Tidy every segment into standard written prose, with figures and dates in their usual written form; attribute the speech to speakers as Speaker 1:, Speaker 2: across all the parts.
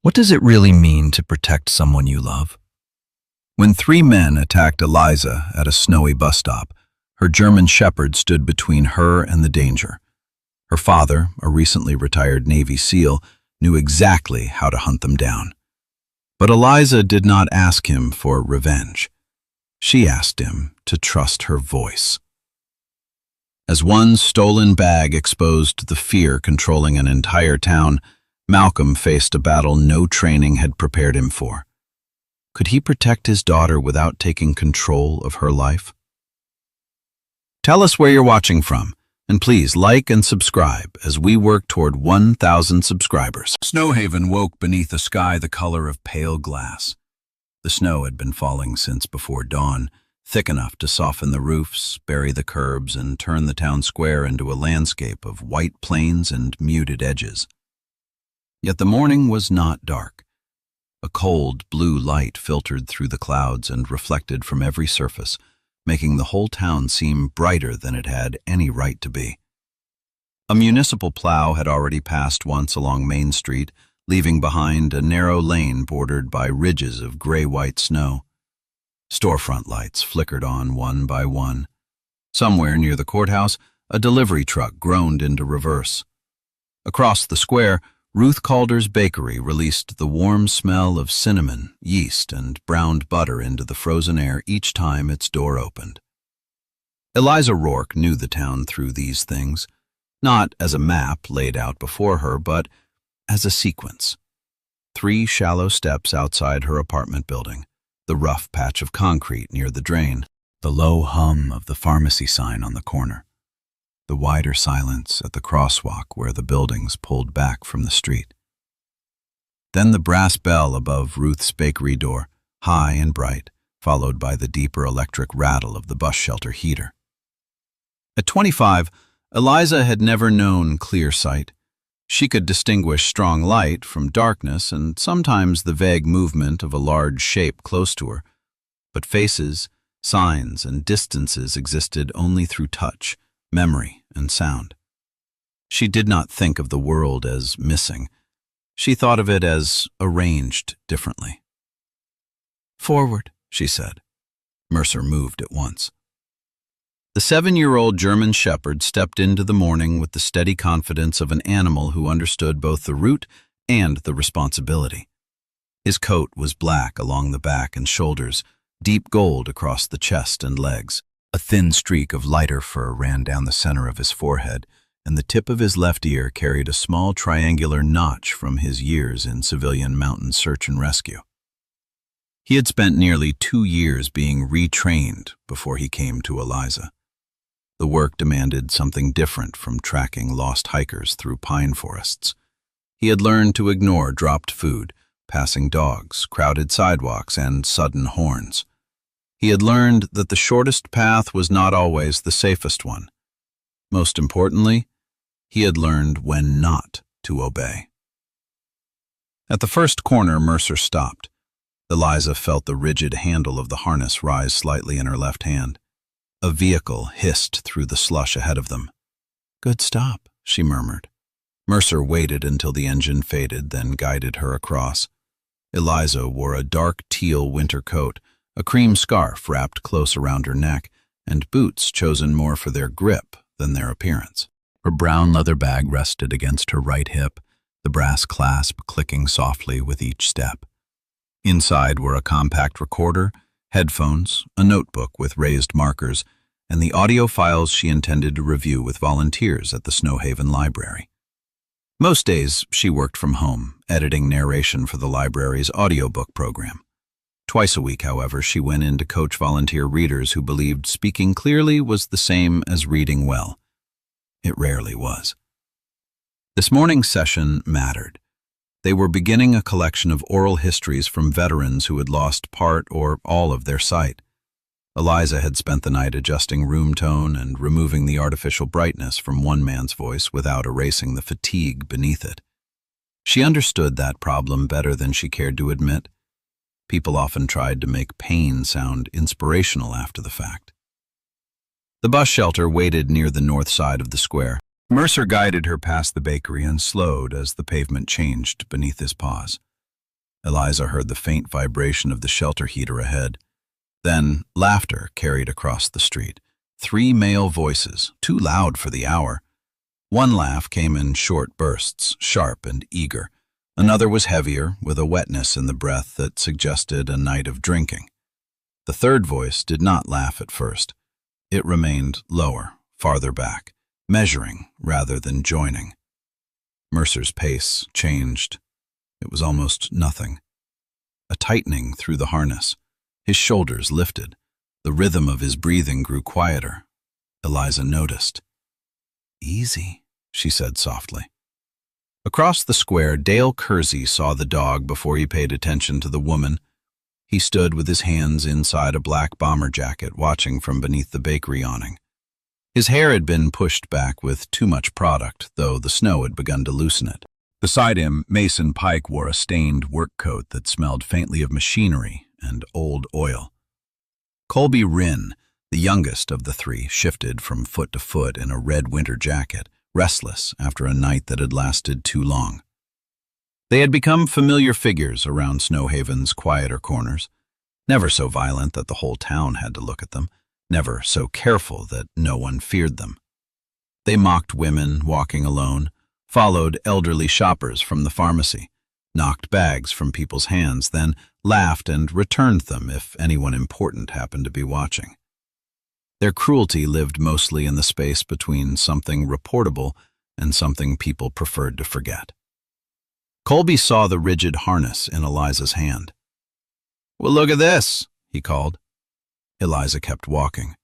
Speaker 1: What does it really mean to protect someone you love? When three men attacked Eliza at a snowy bus stop, her German shepherd stood between her and the danger. Her father, a recently retired Navy SEAL, knew exactly how to hunt them down. But Eliza did not ask him for revenge. She asked him to trust her voice. As one stolen bag exposed the fear controlling an entire town, Malcolm faced a battle no training had prepared him for. Could he protect his daughter without taking control of her life? Tell us where you're watching from, and please like and subscribe as we work toward 1,000 subscribers. Snowhaven woke beneath a sky the color of pale glass. The snow had been falling since before dawn, thick enough to soften the roofs, bury the curbs, and turn the town square into a landscape of white plains and muted edges. Yet the morning was not dark. A cold blue light filtered through the clouds and reflected from every surface, making the whole town seem brighter than it had any right to be. A municipal plow had already passed once along Main Street, leaving behind a narrow lane bordered by ridges of gray-white snow. Storefront lights flickered on one by one. Somewhere near the courthouse, a delivery truck groaned into reverse. Across the square, Ruth Calder's bakery released the warm smell of cinnamon, yeast, and browned butter into the frozen air each time its door opened. Eliza Rourke knew the town through these things, not as a map laid out before her, but as a sequence. 3 shallow steps outside her apartment building, the rough patch of concrete near the drain, the low hum of the pharmacy sign on the corner, the wider silence at the crosswalk where the buildings pulled back from the street. Then the brass bell above Ruth's bakery door, high and bright, followed by the deeper electric rattle of the bus shelter heater. At 25, Eliza had never known clear sight. She could distinguish strong light from darkness and sometimes the vague movement of a large shape close to her. But faces, signs, and distances existed only through touch, memory, and sound. She did not think of the world as missing. She thought of it as arranged differently. "Forward," she said. Mercer moved at once. The 7-year-old German shepherd stepped into the morning with the steady confidence of an animal who understood both the route and the responsibility. His coat was black along the back and shoulders, deep gold across the chest and legs. A thin streak of lighter fur ran down the center of his forehead, and the tip of his left ear carried a small triangular notch from his years in civilian mountain search and rescue. He had spent nearly 2 years being retrained before he came to Eliza. The work demanded something different from tracking lost hikers through pine forests. He had learned to ignore dropped food, passing dogs, crowded sidewalks, and sudden horns. He had learned that the shortest path was not always the safest one. Most importantly, he had learned when not to obey. At the first corner, Mercer stopped. Eliza felt the rigid handle of the harness rise slightly in her left hand. A vehicle hissed through the slush ahead of them. "Good stop," she murmured. Mercer waited until the engine faded, then guided her across. Eliza wore a dark teal winter coat, a cream scarf wrapped close around her neck, and boots chosen more for their grip than their appearance. Her brown leather bag rested against her right hip, the brass clasp clicking softly with each step. Inside were a compact recorder, headphones, a notebook with raised markers, and the audio files she intended to review with volunteers at the Snowhaven Library. Most days, she worked from home, editing narration for the library's audiobook program. Twice a week, however, she went in to coach volunteer readers who believed speaking clearly was the same as reading well. It rarely was. This morning's session mattered. They were beginning a collection of oral histories from veterans who had lost part or all of their sight. Eliza had spent the night adjusting room tone and removing the artificial brightness from one man's voice without erasing the fatigue beneath it. She understood that problem better than she cared to admit. People often tried to make pain sound inspirational after the fact. The bus shelter waited near the north side of the square. Mercer guided her past the bakery and slowed as the pavement changed beneath his paws. Eliza heard the faint vibration of the shelter heater ahead. Then laughter carried across the street. 3 male voices, too loud for the hour. One laugh came in short bursts, sharp and eager. Another was heavier, with a wetness in the breath that suggested a night of drinking. The third voice did not laugh at first. It remained lower, farther back, measuring rather than joining. Mercer's pace changed. It was almost nothing. A tightening through the harness. His shoulders lifted. The rhythm of his breathing grew quieter. Eliza noticed. "Easy," she said softly. Across the square, Dale Kersey saw the dog before he paid attention to the woman. He stood with his hands inside a black bomber jacket, watching from beneath the bakery awning. His hair had been pushed back with too much product, though the snow had begun to loosen it. Beside him, Mason Pike wore a stained work coat that smelled faintly of machinery and old oil. Colby Wren, the youngest of the 3, shifted from foot to foot in a red winter jacket, restless after a night that had lasted too long. They had become familiar figures around Snowhaven's quieter corners, never so violent that the whole town had to look at them, never so careful that no one feared them. They mocked women walking alone, followed elderly shoppers from the pharmacy, knocked bags from people's hands, then laughed and returned them if anyone important happened to be watching. Their cruelty lived mostly in the space between something reportable and something people preferred to forget. Colby saw the rigid harness in Eliza's hand. "Well, look at this," he called. Eliza kept walking.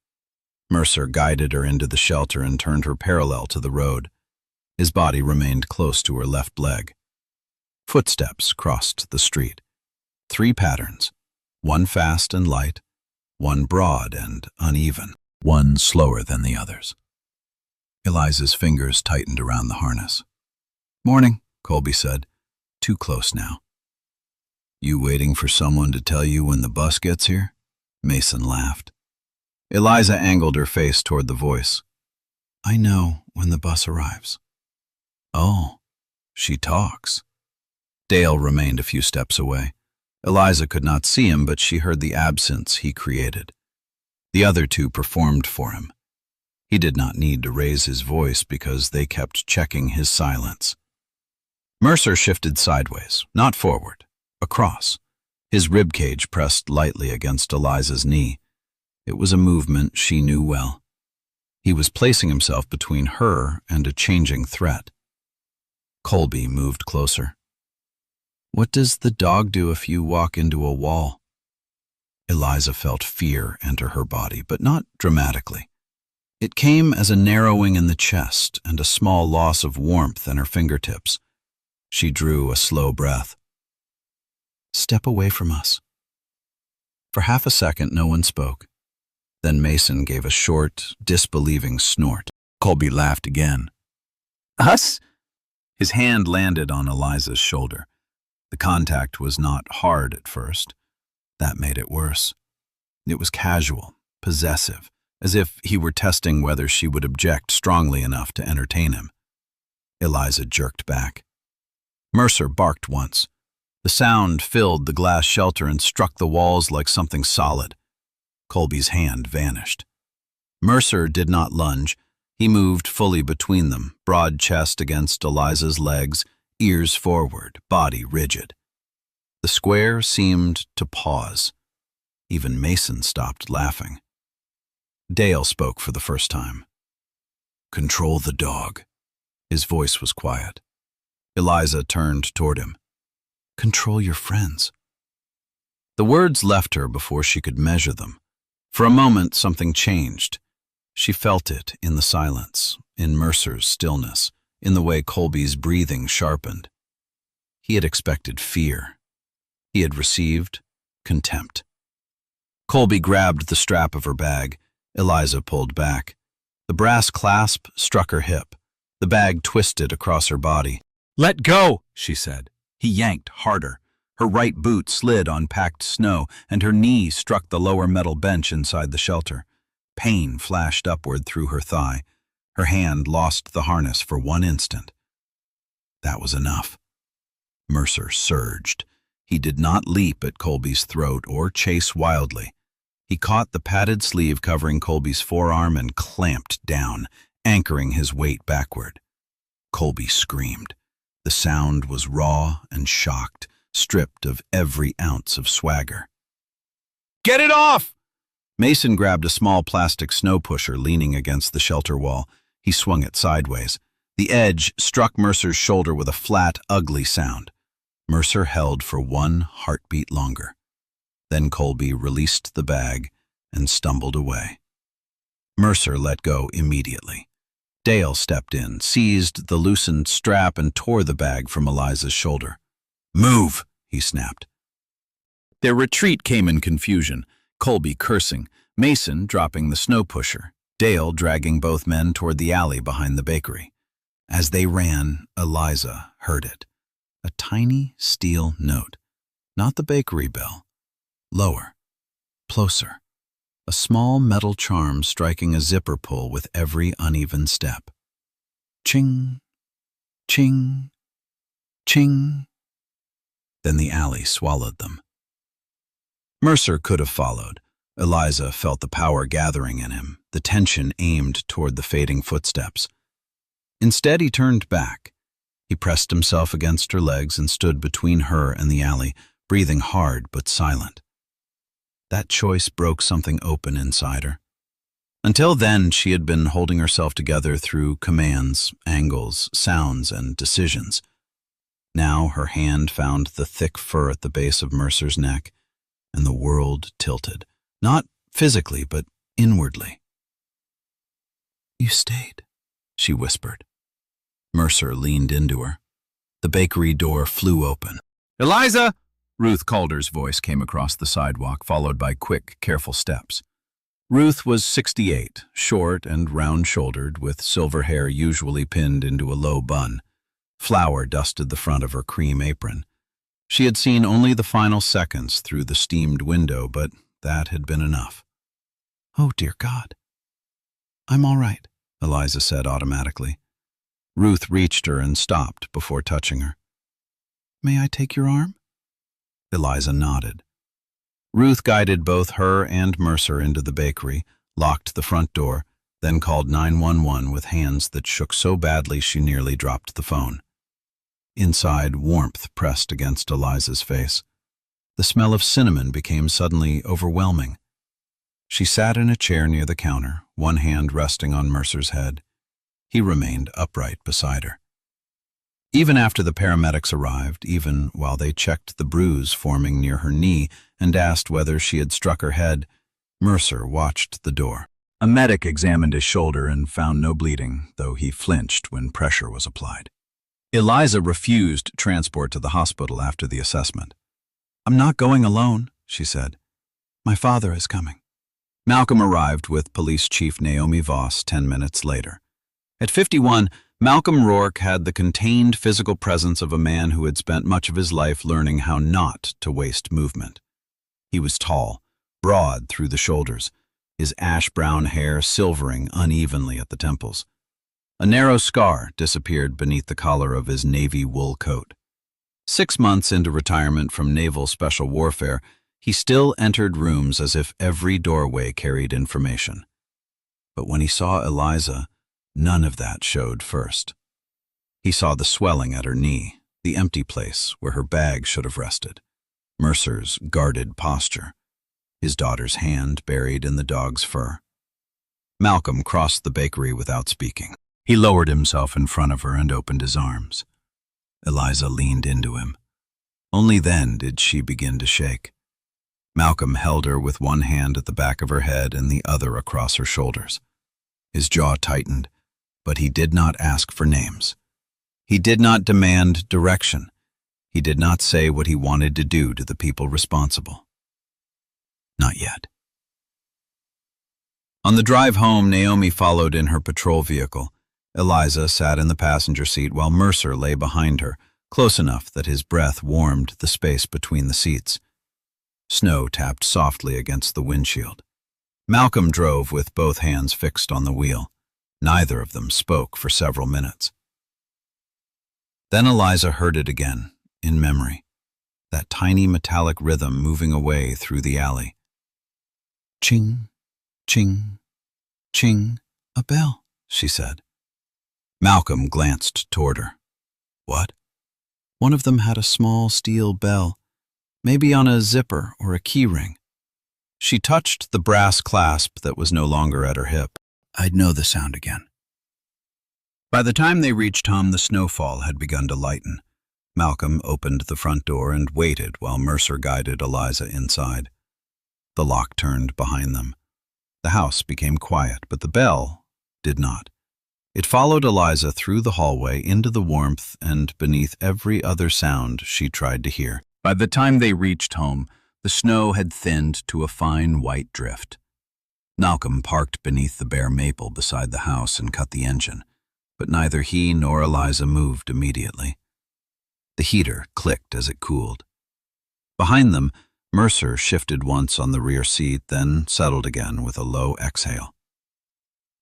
Speaker 1: Mercer guided her into the shelter and turned her parallel to the road. His body remained close to her left leg. Footsteps crossed the street. 3 patterns, one fast and light, one broad and uneven, one slower than the others. Eliza's fingers tightened around the harness. "Morning," Colby said. "Too close now." "You waiting for someone to tell you when the bus gets here?" Mason laughed. Eliza angled her face toward the voice. "I know when the bus arrives." "Oh, she talks." Dale remained a few steps away. Eliza could not see him, but she heard the absence he created. The other 2 performed for him. He did not need to raise his voice because they kept checking his silence. Mercer shifted sideways, not forward, across. His ribcage pressed lightly against Eliza's knee. It was a movement she knew well. He was placing himself between her and a changing threat. Colby moved closer. "What does the dog do if you walk into a wall?" Eliza felt fear enter her body, but not dramatically. It came as a narrowing in the chest and a small loss of warmth in her fingertips. She drew a slow breath. "Step away from us." For half a second, no one spoke. Then Mason gave a short, disbelieving snort. Colby laughed again. "Us?" His hand landed on Eliza's shoulder. The contact was not hard at first. That made it worse. It was casual, possessive, as if he were testing whether she would object strongly enough to entertain him. Eliza jerked back. Mercer barked once. The sound filled the glass shelter and struck the walls like something solid. Colby's hand vanished. Mercer did not lunge. He moved fully between them, broad chest against Eliza's legs, ears forward, body rigid. The square seemed to pause. Even Mason stopped laughing. Dale spoke for the first time. "Control the dog." His voice was quiet. Eliza turned toward him. "Control your friends." The words left her before she could measure them. For a moment, something changed. She felt it in the silence, in Mercer's stillness, in the way Colby's breathing sharpened. He had expected fear. He had received contempt. Colby grabbed the strap of her bag. Eliza pulled back. The brass clasp struck her hip. The bag twisted across her body. "Let go," she said. He yanked harder. Her right boot slid on packed snow, and her knee struck the lower metal bench inside the shelter. Pain flashed upward through her thigh. Her hand lost the harness for one instant. That was enough. Mercer surged. He did not leap at Colby's throat or chase wildly. He caught the padded sleeve covering Colby's forearm and clamped down, anchoring his weight backward. Colby screamed. The sound was raw and shocked, stripped of every ounce of swagger. "Get it off!" Mason grabbed a small plastic snow pusher leaning against the shelter wall. He swung it sideways. The edge struck Mercer's shoulder with a flat, ugly sound. Mercer held for one heartbeat longer. Then Colby released the bag and stumbled away. Mercer let go immediately. Dale stepped in, seized the loosened strap, and tore the bag from Eliza's shoulder. "Move!" he snapped. Their retreat came in confusion, Colby cursing, Mason dropping the snow pusher, Dale dragging both men toward the alley behind the bakery. As they ran, Eliza heard it. A tiny steel note. Not the bakery bell. Lower. Closer. A small metal charm striking a zipper pull with every uneven step. Ching, ching, ching. Then the alley swallowed them. Mercer could have followed. Eliza felt the power gathering in him, the tension aimed toward the fading footsteps. Instead, he turned back. He pressed himself against her legs and stood between her and the alley, breathing hard but silent. That choice broke something open inside her. Until then, she had been holding herself together through commands, angles, sounds, and decisions. Now her hand found the thick fur at the base of Mercer's neck, and the world tilted, not physically, but inwardly. "You stayed," she whispered. Mercer leaned into her. The bakery door flew open. "Eliza!" Ruth Calder's voice came across the sidewalk, followed by quick, careful steps. Ruth was 68, short and round-shouldered, with silver hair usually pinned into a low bun. Flour dusted the front of her cream apron. She had seen only the final seconds through the steamed window, but that had been enough. "Oh, dear God." "I'm all right," Eliza said automatically. Ruth reached her and stopped before touching her. "May I take your arm?" Eliza nodded. Ruth guided both her and Mercer into the bakery, locked the front door, then called 911 with hands that shook so badly she nearly dropped the phone. Inside, warmth pressed against Eliza's face. The smell of cinnamon became suddenly overwhelming. She sat in a chair near the counter, one hand resting on Mercer's head. He remained upright beside her. Even after the paramedics arrived, even while they checked the bruise forming near her knee and asked whether she had struck her head, Mercer watched the door. A medic examined his shoulder and found no bleeding, though he flinched when pressure was applied. Eliza refused transport to the hospital after the assessment. "I'm not going alone," she said. "My father is coming." Malcolm arrived with Police Chief Naomi Voss 10 minutes later. At 51, Malcolm Rourke had the contained physical presence of a man who had spent much of his life learning how not to waste movement. He was tall, broad through the shoulders, his ash-brown hair silvering unevenly at the temples. A narrow scar disappeared beneath the collar of his navy wool coat. 6 months into retirement from naval special warfare, he still entered rooms as if every doorway carried information. But when he saw Eliza, none of that showed first. He saw the swelling at her knee, the empty place where her bag should have rested, Mercer's guarded posture, his daughter's hand buried in the dog's fur. Malcolm crossed the bakery without speaking. He lowered himself in front of her and opened his arms. Eliza leaned into him. Only then did she begin to shake. Malcolm held her with one hand at the back of her head and the other across her shoulders. His jaw tightened, but he did not ask for names. He did not demand direction. He did not say what he wanted to do to the people responsible. Not yet. On the drive home, Naomi followed in her patrol vehicle. Eliza sat in the passenger seat while Mercer lay behind her, close enough that his breath warmed the space between the seats. Snow tapped softly against the windshield. Malcolm drove with both hands fixed on the wheel. Neither of them spoke for several minutes. Then Eliza heard it again, in memory. that tiny metallic rhythm moving away through the alley. Ching, ching, ching, a bell, she said. Malcolm glanced toward her. What? One of them had a small steel bell, maybe on a zipper or a key ring. She touched the brass clasp that was no longer at her hip. I'd know the sound again. By the time they reached home, the snowfall had begun to lighten. Malcolm opened the front door and waited while Mercer guided Eliza inside. The lock turned behind them. The house became quiet, but the bell did not. It followed Eliza through the hallway into the warmth and beneath every other sound she tried to hear. By the time they reached home, the snow had thinned to a fine white drift. Malcolm parked beneath the bare maple beside the house and cut the engine, but neither he nor Eliza moved immediately. The heater clicked as it cooled. Behind them, Mercer shifted once on the rear seat, then settled again with a low exhale.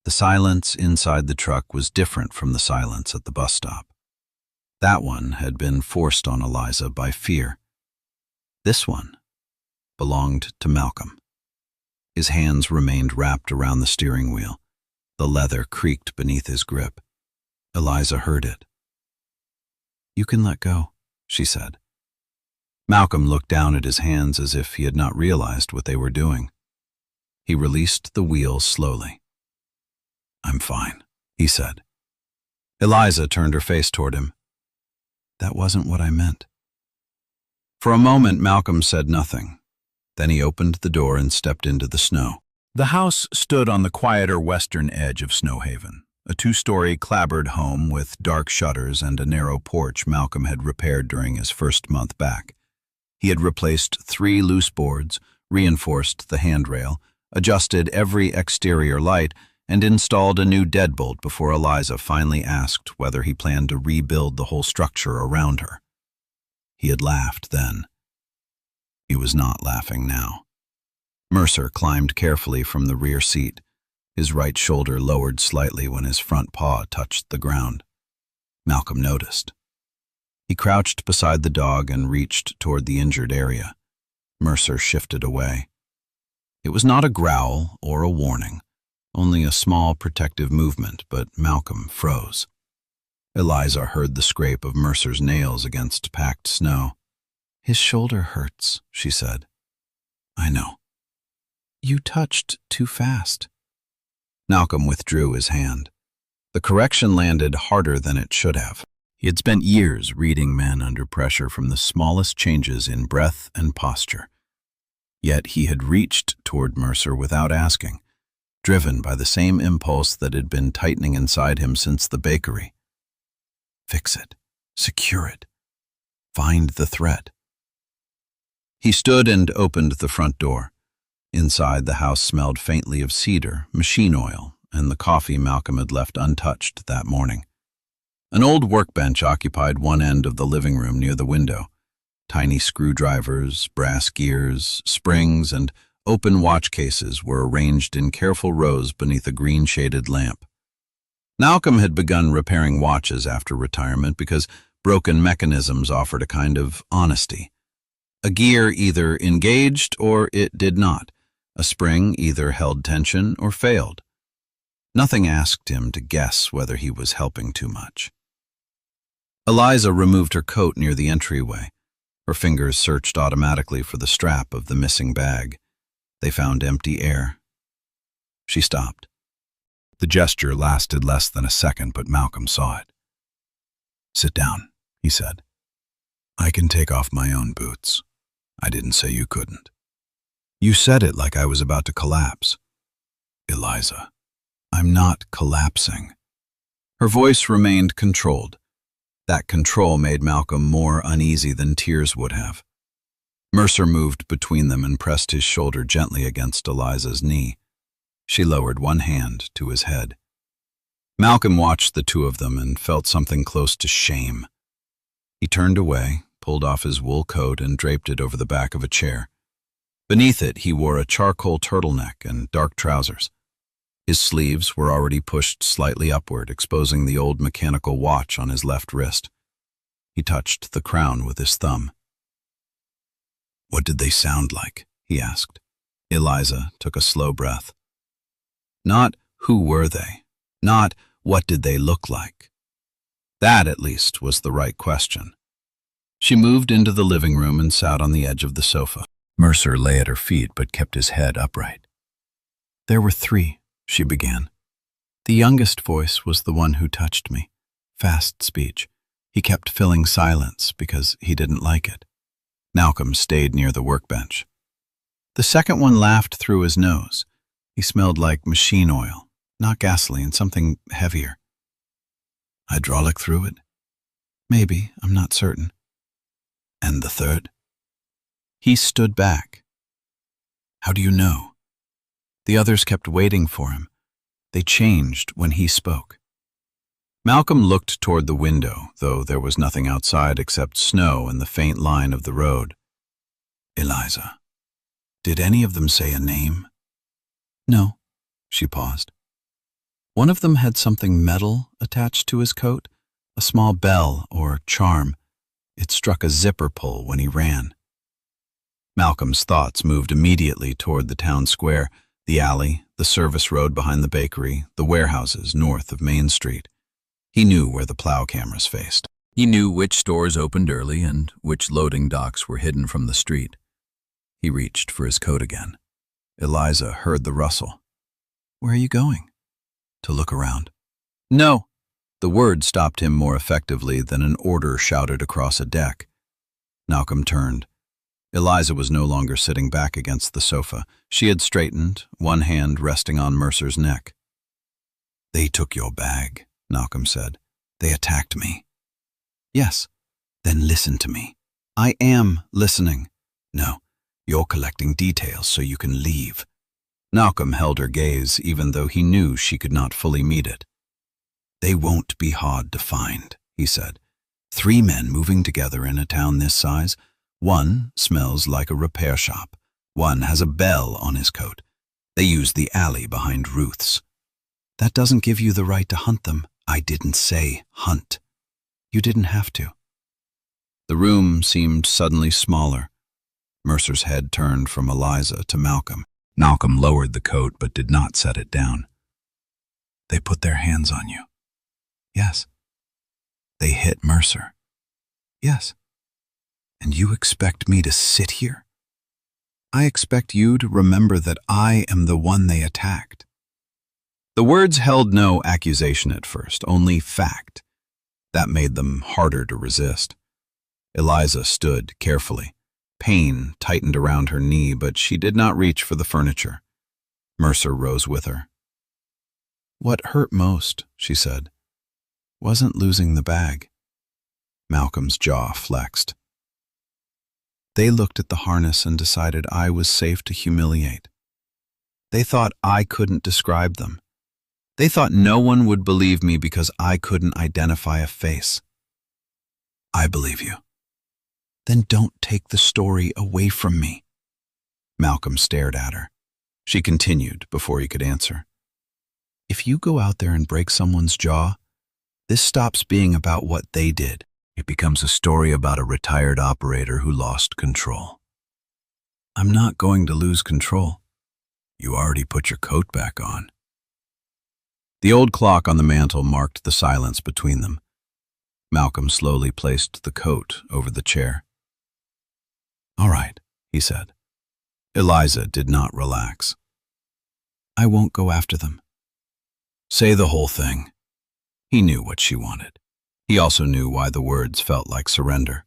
Speaker 1: The silence inside the truck was different from the silence at the bus stop. That one had been forced on Eliza by fear. This one belonged to Malcolm. His hands remained wrapped around the steering wheel. The leather creaked beneath his grip. Eliza heard it. You can let go, she said. Malcolm looked down at his hands as if he had not realized what they were doing. He released the wheel slowly. I'm fine, he said. Eliza turned her face toward him. That wasn't what I meant. For a moment, Malcolm said nothing. Then he opened the door and stepped into the snow. The house stood on the quieter western edge of Snowhaven, a two-story clapboard home with dark shutters and a narrow porch Malcolm had repaired during his first month back. He had replaced 3 loose boards, reinforced the handrail, adjusted every exterior light, and installed a new deadbolt before Eliza finally asked whether he planned to rebuild the whole structure around her. He had laughed then. He was not laughing now. Mercer climbed carefully from the rear seat, his right shoulder lowered slightly when his front paw touched the ground. Malcolm noticed. He crouched beside the dog and reached toward the injured area. Mercer shifted away. It was not a growl or a warning, only a small protective movement, but Malcolm froze. Eliza heard the scrape of Mercer's nails against packed snow. His shoulder hurts, she said. I know. You touched too fast. Malcolm withdrew his hand. The correction landed harder than it should have. He had spent years reading men under pressure from the smallest changes in breath and posture. Yet he had reached toward Mercer without asking, driven by the same impulse that had been tightening inside him since the bakery. Fix it. Secure it. Find the thread. He stood and opened the front door. Inside, the house smelled faintly of cedar, machine oil, and the coffee Malcolm had left untouched that morning. An old workbench occupied one end of the living room near the window. Tiny screwdrivers, brass gears, springs, and open watch cases were arranged in careful rows beneath a green-shaded lamp. Malcolm had begun repairing watches after retirement because broken mechanisms offered a kind of honesty. A gear either engaged or it did not. A spring either held tension or failed. Nothing asked him to guess whether he was helping too much. Eliza removed her coat near the entryway. Her fingers searched automatically for the strap of the missing bag. They found empty air. She stopped. The gesture lasted less than a second, but Malcolm saw it. Sit down, he said. I can take off my own boots. I didn't say you couldn't. You said it like I was about to collapse. Eliza, I'm not collapsing. Her voice remained controlled. That control made Malcolm more uneasy than tears would have. Mercer moved between them and pressed his shoulder gently against Eliza's knee. She lowered one hand to his head. Malcolm watched the two of them and felt something close to shame. He turned away, pulled off his wool coat and draped it over the back of a chair. Beneath it, he wore a charcoal turtleneck and dark trousers. His sleeves were already pushed slightly upward, exposing the old mechanical watch on his left wrist. He touched the crown with his thumb. What did they sound like? He asked. Eliza took a slow breath. Not who were they? Not what did they look like? That, at least, was the right question. She moved into the living room and sat on the edge of the sofa. Mercer lay at her feet but kept his head upright. There were 3, she began. The youngest voice was the one who touched me. Fast speech. He kept filling silence because he didn't like it. Malcolm stayed near the workbench. The second one laughed through his nose. He smelled like machine oil, not gasoline, something heavier. Hydraulic fluid? Maybe, I'm not certain. And the third? He stood back. How do you know? The others kept waiting for him. They changed when he spoke. Malcolm looked toward the window, though there was nothing outside except snow and the faint line of the road. Eliza, did any of them say a name? No, she paused. One of them had something metal attached to his coat, a small bell or charm. It struck a zipper pull when he ran. Malcolm's thoughts moved immediately toward the town square, the alley, the service road behind the bakery, the warehouses north of Main Street. He knew where the plow cameras faced. He knew which stores opened early and which loading docks were hidden from the street. He reached for his coat again. Eliza heard the rustle. Where are you going? To look around. No! The word stopped him more effectively than an order shouted across a deck. Malcolm turned. Eliza was no longer sitting back against the sofa. She had straightened, one hand resting on Mercer's neck. They took your bag, Malcolm said. They attacked me. Yes. Then listen to me. I am listening. No, you're collecting details so you can leave. Malcolm held her gaze even though he knew she could not fully meet it. They won't be hard to find, he said. 3 men moving together in a town this size. One smells like a repair shop. One has a bell on his coat. They use the alley behind Ruth's. That doesn't give you the right to hunt them. I didn't say hunt. You didn't have to. The room seemed suddenly smaller. Mercer's head turned from Eliza to Malcolm. Malcolm lowered the coat but did not set it down. They put their hands on you. Yes. They hit Mercer. Yes. And you expect me to sit here? I expect you to remember that I am the one they attacked. The words held no accusation at first, only fact. That made them harder to resist. Eliza stood carefully. Pain tightened around her knee, but she did not reach for the furniture. Mercer rose with her. What hurt most, she said, wasn't losing the bag. Malcolm's jaw flexed. They looked at the harness and decided I was safe to humiliate. They thought I couldn't describe them. They thought no one would believe me because I couldn't identify a face. I believe you. Then don't take the story away from me. Malcolm stared at her. She continued before he could answer. If you go out there and break someone's jaw, this stops being about what they did. It becomes a story about a retired operator who lost control. I'm not going to lose control. You already put your coat back on. The old clock on the mantel marked the silence between them. Malcolm slowly placed the coat over the chair. All right, he said. Eliza did not relax. I won't go after them. Say the whole thing. He knew what she wanted. He also knew why the words felt like surrender.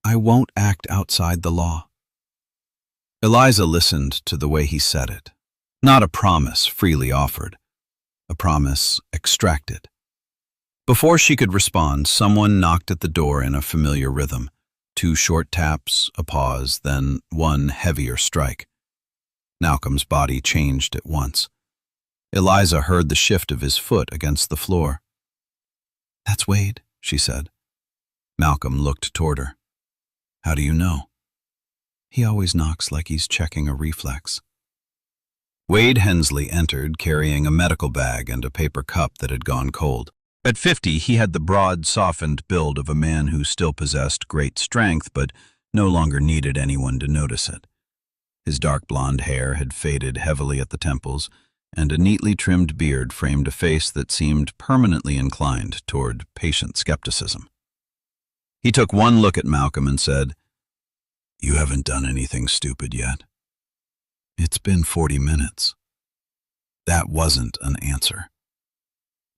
Speaker 1: I won't act outside the law. Eliza listened to the way he said it. Not a promise freely offered. A promise extracted. Before she could respond, someone knocked at the door in a familiar rhythm. 2 short taps, a pause, then one heavier strike. Malcolm's body changed at once. Eliza heard the shift of his foot against the floor. That's Wade, she said. Malcolm looked toward her. How do you know? He always knocks like he's checking a reflex. Wade Hensley entered carrying a medical bag and a paper cup that had gone cold. At 50, he had the broad, softened build of a man who still possessed great strength but no longer needed anyone to notice it. His dark blonde hair had faded heavily at the temples, and a neatly trimmed beard framed a face that seemed permanently inclined toward patient skepticism. He took one look at Malcolm and said, "You haven't done anything stupid yet." "It's been 40 minutes. That wasn't an answer.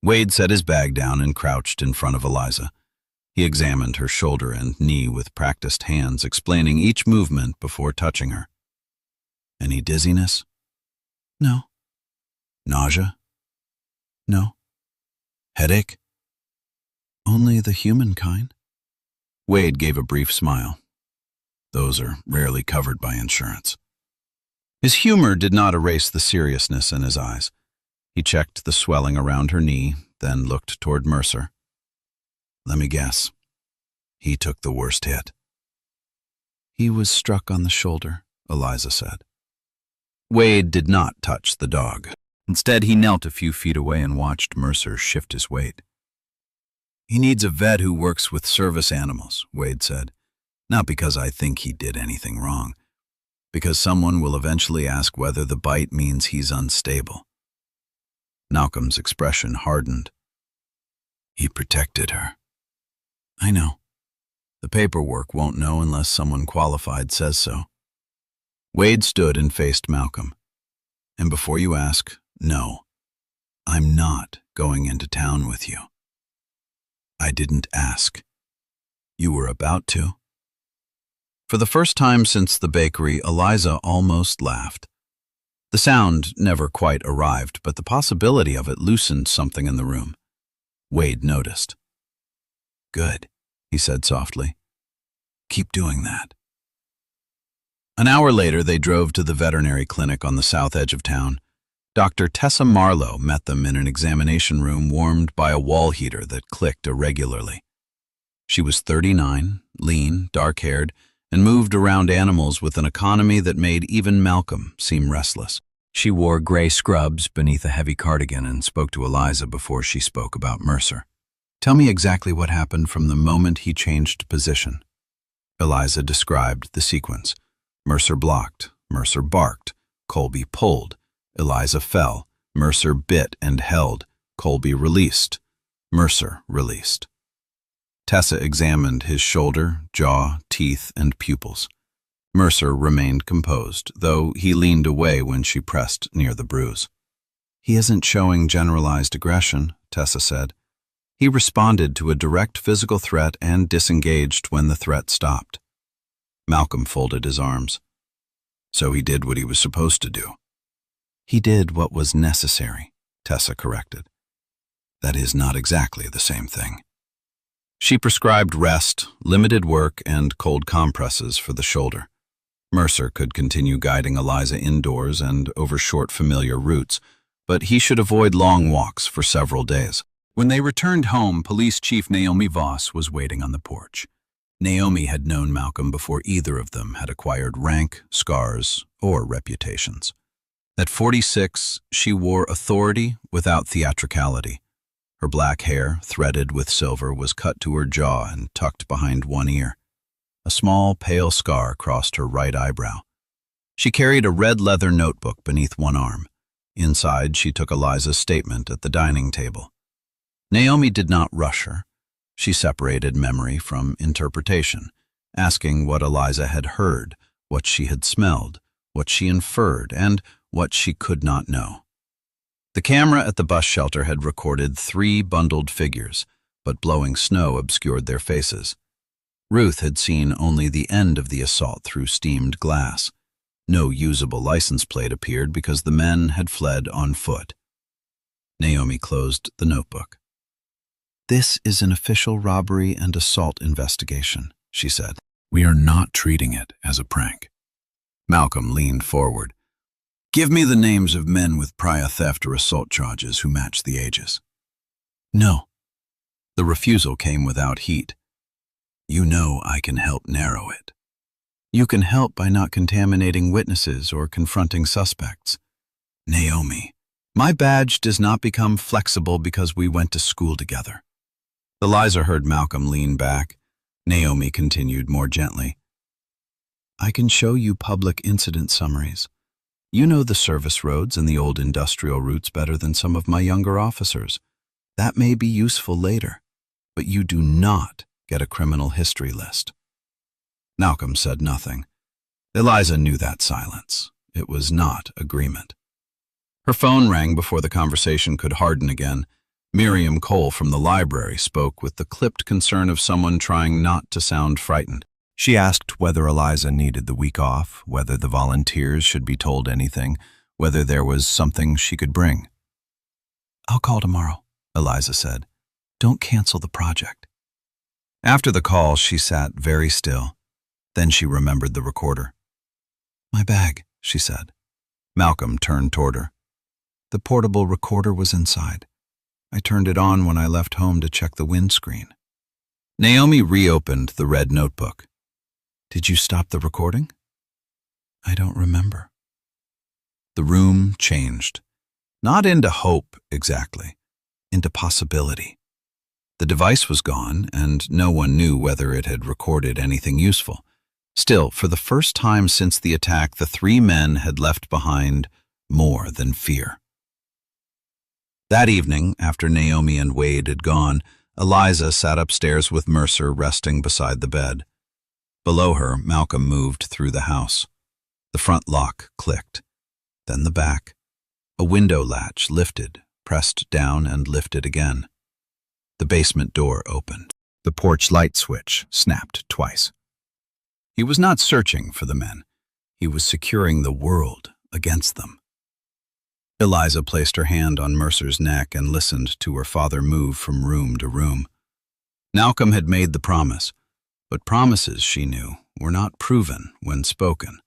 Speaker 1: Wade set his bag down and crouched in front of Eliza. He examined her shoulder and knee with practiced hands, explaining each movement before touching her. "Any dizziness?" "No." "Nausea?" "No." "Headache?" "Only the human kind." Wade gave a brief smile. "Those are rarely covered by insurance." His humor did not erase the seriousness in his eyes. He checked the swelling around her knee, then looked toward Mercer. "Let me guess. He took the worst hit." "He was struck on the shoulder," Eliza said. Wade did not touch the dog. Instead, he knelt a few feet away and watched Mercer shift his weight. "He needs a vet who works with service animals," Wade said. "Not because I think he did anything wrong. Because someone will eventually ask whether the bite means he's unstable." Malcolm's expression hardened. "He protected her." "I know. The paperwork won't know unless someone qualified says so." Wade stood and faced Malcolm. "And before you ask, no, I'm not going into town with you." "I didn't ask. You were about to." For the first time since the bakery, Eliza almost laughed. The sound never quite arrived, but the possibility of it loosened something in the room. Wade noticed. "Good," he said softly. "Keep doing that." An hour later, they drove to the veterinary clinic on the south edge of town. Dr. Tessa Marlowe met them in an examination room warmed by a wall heater that clicked irregularly. She was 39, lean, dark-haired, and moved around animals with an economy that made even Malcolm seem restless. She wore gray scrubs beneath a heavy cardigan and spoke to Eliza before she spoke about Mercer. "Tell me exactly what happened from the moment he changed position." Eliza described the sequence. Mercer blocked, Mercer barked, Colby pulled, Eliza fell, Mercer bit and held, Colby released, Mercer released. Tessa examined his shoulder, jaw, teeth, and pupils. Mercer remained composed, though he leaned away when she pressed near the bruise. "He isn't showing generalized aggression," Tessa said. "He responded to a direct physical threat and disengaged when the threat stopped." Malcolm folded his arms. "So he did what he was supposed to do." "He did what was necessary," Tessa corrected. "That is not exactly the same thing." She prescribed rest, limited work, and cold compresses for the shoulder. Mercer could continue guiding Eliza indoors and over short familiar routes, but he should avoid long walks for several days. When they returned home, Police Chief Naomi Voss was waiting on the porch. Naomi had known Malcolm before either of them had acquired rank, scars, or reputations. At 46, she wore authority without theatricality. Her black hair, threaded with silver, was cut to her jaw and tucked behind one ear. A small, pale scar crossed her right eyebrow. She carried a red leather notebook beneath one arm. Inside, she took Eliza's statement at the dining table. Naomi did not rush her. She separated memory from interpretation, asking what Eliza had heard, what she had smelled, what she inferred, and what she could not know. The camera at the bus shelter had recorded 3 bundled figures, but blowing snow obscured their faces. Ruth had seen only the end of the assault through steamed glass. No usable license plate appeared because the men had fled on foot. Naomi closed the notebook. "This is an official robbery and assault investigation," she said. "We are not treating it as a prank." Malcolm leaned forward. "Give me the names of men with prior theft or assault charges who match the ages." "No." The refusal came without heat. "You know I can help narrow it." "You can help by not contaminating witnesses or confronting suspects." "Naomi, my badge does not become flexible because we went to school together." Eliza heard Malcolm lean back. Naomi continued more gently. I can show you public incident summaries. You know the service roads and the old industrial routes better than some of my younger officers. That may be useful later, but you do not get a criminal history list." Malcolm said nothing. Eliza knew that silence. It was not agreement. Her phone rang before the conversation could harden again. Miriam Cole from the library spoke with the clipped concern of someone trying not to sound frightened. She asked whether Eliza needed the week off, whether the volunteers should be told anything, whether there was something she could bring. "I'll call tomorrow," Eliza said. "Don't cancel the project." After the call, she sat very still. Then she remembered the recorder. "My bag," she said. Malcolm turned toward her. "The portable recorder was inside. I turned it on when I left home to check the windscreen." Naomi reopened the red notebook. "Did you stop the recording?" "I don't remember." The room changed. Not into hope, exactly. Into possibility. The device was gone, and no one knew whether it had recorded anything useful. Still, for the first time since the attack, the three men had left behind more than fear. That evening, after Naomi and Wade had gone, Eliza sat upstairs with Mercer resting beside the bed. Below her, Malcolm moved through the house. The front lock clicked, then the back. A window latch lifted, pressed down and lifted again. The basement door opened. The porch light switch snapped twice. He was not searching for the men. He was securing the world against them. Eliza placed her hand on Mercer's neck and listened to her father move from room to room. Malcolm had made the promise, but promises, she knew, were not proven when spoken.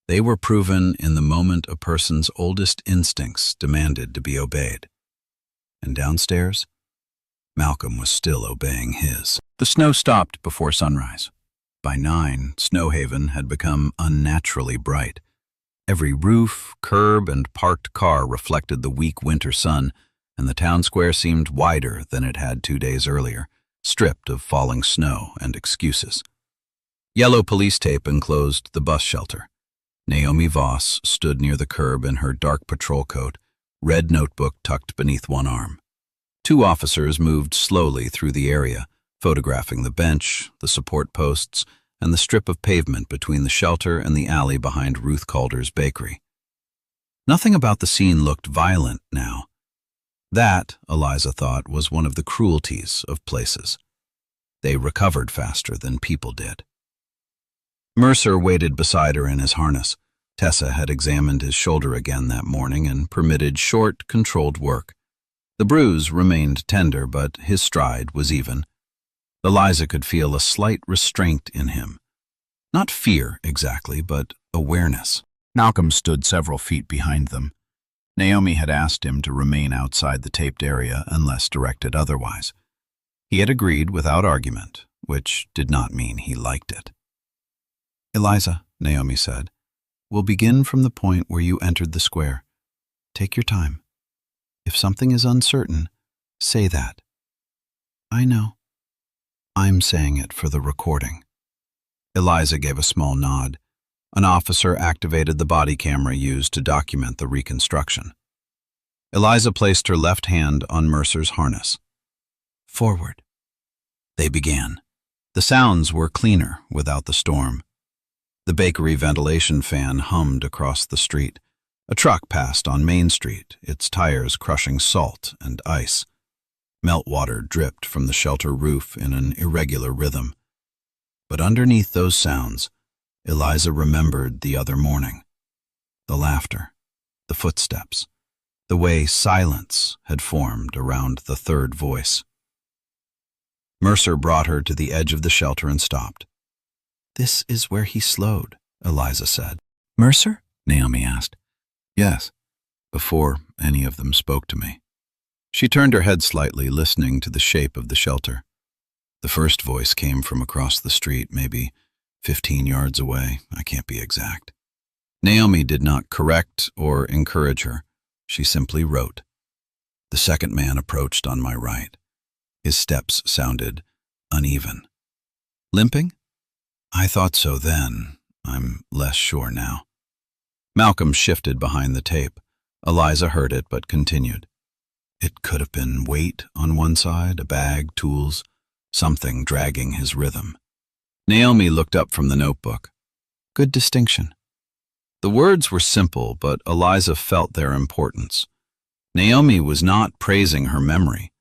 Speaker 1: They were proven in the moment a person's oldest instincts demanded to be obeyed. And downstairs, Malcolm was still obeying his. The snow stopped before sunrise. By 9, Snowhaven had become unnaturally bright. Every roof, curb, and parked car reflected the weak winter sun, and the town square seemed wider than it had 2 days earlier, stripped of falling snow and excuses. Yellow police tape enclosed the bus shelter. Naomi Voss stood near the curb in her dark patrol coat, red notebook tucked beneath one arm. 2 officers moved slowly through the area, photographing the bench, the support posts, and the strip of pavement between the shelter and the alley behind Ruth Calder's bakery. Nothing about the scene looked violent now. That, Eliza thought, was one of the cruelties of places. They recovered faster than people did. Mercer waited beside her in his harness. Tessa had examined his shoulder again that morning and permitted short, controlled work. The bruise remained tender, but his stride was even. Eliza could feel a slight restraint in him. Not fear, exactly, but awareness. Malcolm stood several feet behind them. Naomi had asked him to remain outside the taped area unless directed otherwise. He had agreed without argument, which did not mean he liked it. "Eliza," Naomi said, "we'll begin from the point where you entered the square. Take your time. If something is uncertain, say that." "I know. I'm saying it for the recording." Eliza gave a small nod. An officer activated the body camera used to document the reconstruction. Eliza placed her left hand on Mercer's harness. "Forward." They began. The sounds were cleaner without the storm. The bakery ventilation fan hummed across the street. A truck passed on Main Street, its tires crushing salt and ice. Meltwater dripped from the shelter roof in an irregular rhythm. But underneath those sounds, Eliza remembered the other morning. The laughter, the footsteps, the way silence had formed around the third voice. Mercer brought her to the edge of the shelter and stopped. "This is where he slowed," Eliza said. "Mercer?" Naomi asked. "Yes," before any of them spoke to me. She turned her head slightly, listening to the shape of the shelter. The first voice came from across the street, maybe 15 yards away. I can't be exact. Naomi did not correct or encourage her. She simply wrote. The second man approached on my right. His steps sounded uneven. Limping? I thought so then, I'm less sure now. Malcolm shifted behind the tape. Eliza heard it but continued. It could have been weight on one side, a bag, tools, something dragging his rhythm. Naomi looked up from the notebook. Good distinction. The words were simple, but Eliza felt their importance. Naomi was not praising her memory.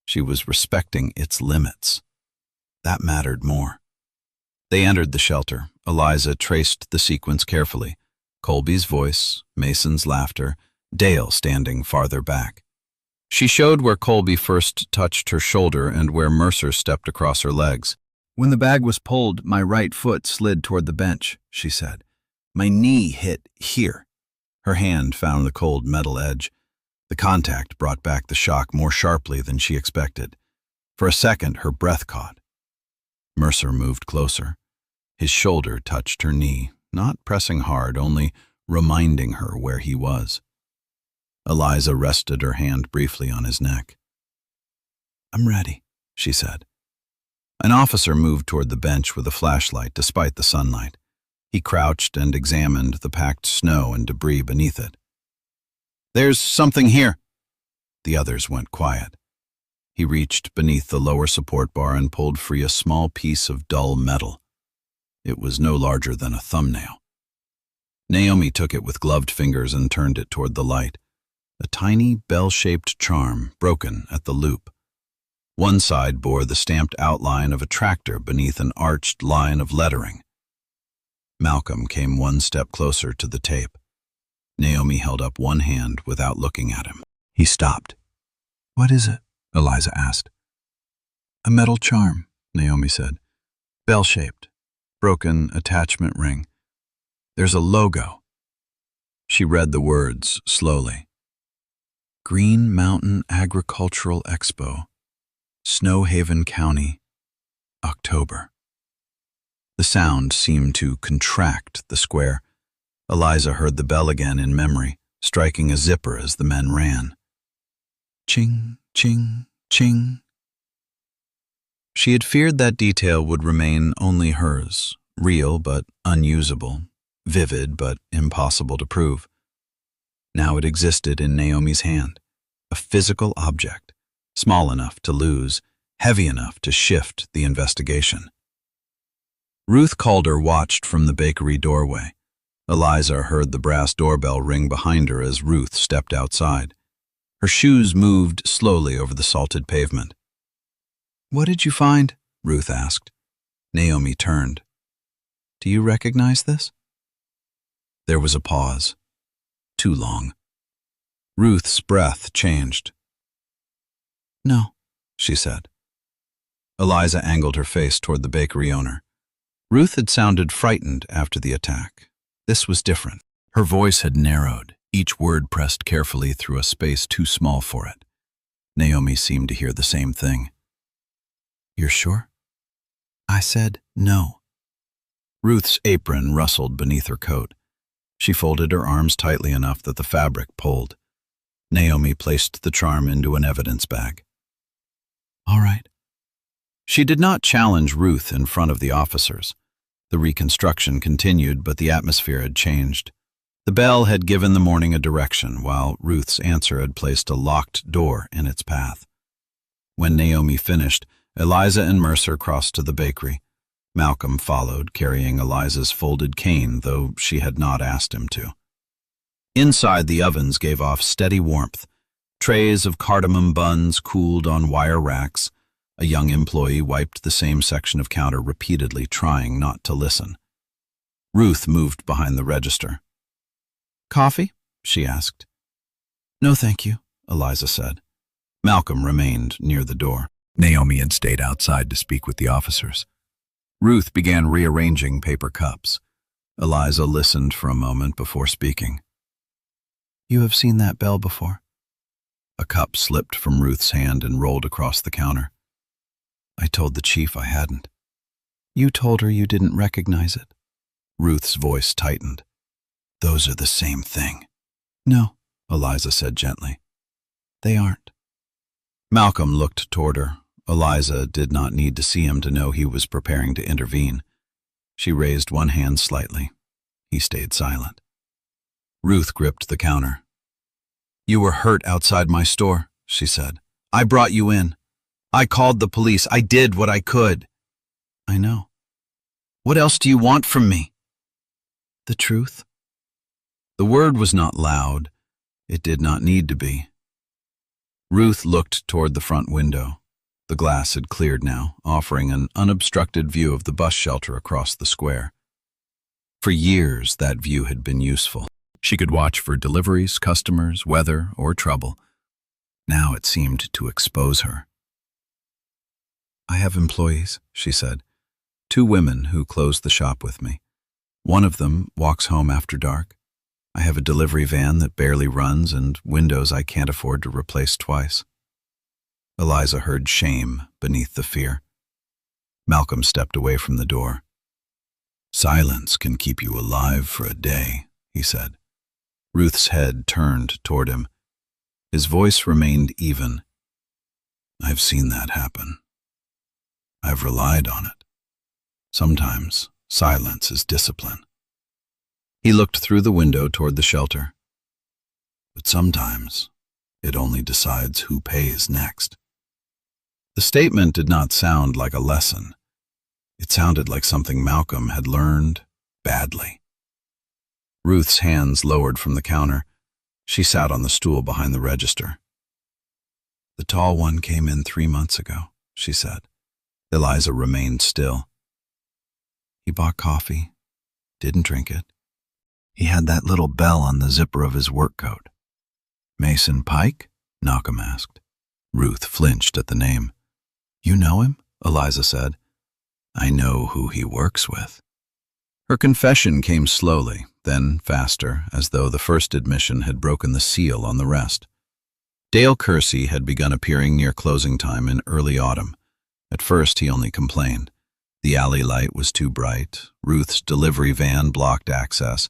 Speaker 1: She was respecting its limits. That mattered more. They entered the shelter. Eliza traced the sequence carefully. Colby's voice, Mason's laughter, Dale standing farther back. She showed where Colby first touched her shoulder and where Mercer stepped across her legs. When the bag was pulled, my right foot slid toward the bench, she said. My knee hit here. Her hand found the cold metal edge. The contact brought back the shock more sharply than she expected. For a second, her breath caught. Mercer moved closer. His shoulder touched her knee, not pressing hard, only reminding her where he was. Eliza rested her hand briefly on his neck. I'm ready, she said. An officer moved toward the bench with a flashlight despite the sunlight. He crouched and examined the packed snow and debris beneath it. There's something here. The others went quiet. He reached beneath the lower support bar and pulled free a small piece of dull metal. It was no larger than a thumbnail. Naomi took it with gloved fingers and turned it toward the light. A tiny bell-shaped charm, broken at the loop. One side bore the stamped outline of a tractor beneath an arched line of lettering. Malcolm came one step closer to the tape. Naomi held up one hand without looking at him. He stopped. What is it? Eliza asked. A metal charm, Naomi said. Bell-shaped. Broken attachment ring. There's a logo. She read the words slowly. Green Mountain Agricultural Expo, Snow Haven County, October. The sound seemed to contract the square. Eliza heard the bell again in memory, striking a zipper as the men ran. Ching, ching, ching. She had feared that detail would remain only hers, real but unusable, vivid but impossible to prove. Now it existed in Naomi's hand, a physical object, small enough to lose, heavy enough to shift the investigation. Ruth Calder watched from the bakery doorway. Eliza heard the brass doorbell ring behind her as Ruth stepped outside. Her shoes moved slowly over the salted pavement. What did you find? Ruth asked. Naomi turned. Do you recognize this? There was a pause. Too long. Ruth's breath changed. No, she said. Eliza angled her face toward the bakery owner. Ruth had sounded frightened after the attack. This was different. Her voice had narrowed, each word pressed carefully through a space too small for it. Naomi seemed to hear the same thing. You're sure? I said no. Ruth's apron rustled beneath her coat. She folded her arms tightly enough that the fabric pulled. Naomi placed the charm into an evidence bag. All right. She did not challenge Ruth in front of the officers. The reconstruction continued, but the atmosphere had changed. The bell had given the morning a direction, while Ruth's answer had placed a locked door in its path. When Naomi finished, Eliza and Mercer crossed to the bakery. Malcolm followed, carrying Eliza's folded cane, though she had not asked him to. Inside, the ovens gave off steady warmth. Trays of cardamom buns cooled on wire racks. A young employee wiped the same section of counter repeatedly, trying not to listen. Ruth moved behind the register. Coffee? She asked. No, thank you, Eliza said. Malcolm remained near the door. Naomi had stayed outside to speak with the officers. Ruth began rearranging paper cups. Eliza listened for a moment before speaking. You have seen that bell before? A cup slipped from Ruth's hand and rolled across the counter. I told the chief I hadn't. You told her you didn't recognize it. Ruth's voice tightened. Those are the same thing. No, Eliza said gently. They aren't. Malcolm looked toward her. Eliza did not need to see him to know he was preparing to intervene. She raised one hand slightly. He stayed silent. Ruth gripped the counter. "You were hurt outside my store," she said. "I brought you in. I called the police. I did what I could." "I know. What else do you want from me?" "The truth." The word was not loud. It did not need to be. Ruth looked toward the front window. The glass had cleared now, offering an unobstructed view of the bus shelter across the square. For years, that view had been useful. She could watch for deliveries, customers, weather, or trouble. Now it seemed to expose her. "I have employees," she said. "2 women who close the shop with me. One of them walks home after dark. I have a delivery van that barely runs and windows I can't afford to replace twice." Eliza heard shame beneath the fear. Malcolm stepped away from the door. "Silence can keep you alive for a day," he said. Ruth's head turned toward him. His voice remained even. "I've seen that happen. I've relied on it. Sometimes silence is discipline." He looked through the window toward the shelter. "But sometimes it only decides who pays next." The statement did not sound like a lesson. It sounded like something Malcolm had learned badly. Ruth's hands lowered from the counter. She sat on the stool behind the register. "The tall one came in 3 months ago," she said. Eliza remained still. "He bought coffee, didn't drink it. He had that little bell on the zipper of his work coat." "Mason Pike?" Malcolm asked. Ruth flinched at the name. "You know him?" Eliza said. "I know who he works with." Her confession came slowly, then faster, as though the first admission had broken the seal on the rest. Dale Kersey had begun appearing near closing time in early autumn. At first he only complained. The alley light was too bright. Ruth's delivery van blocked access.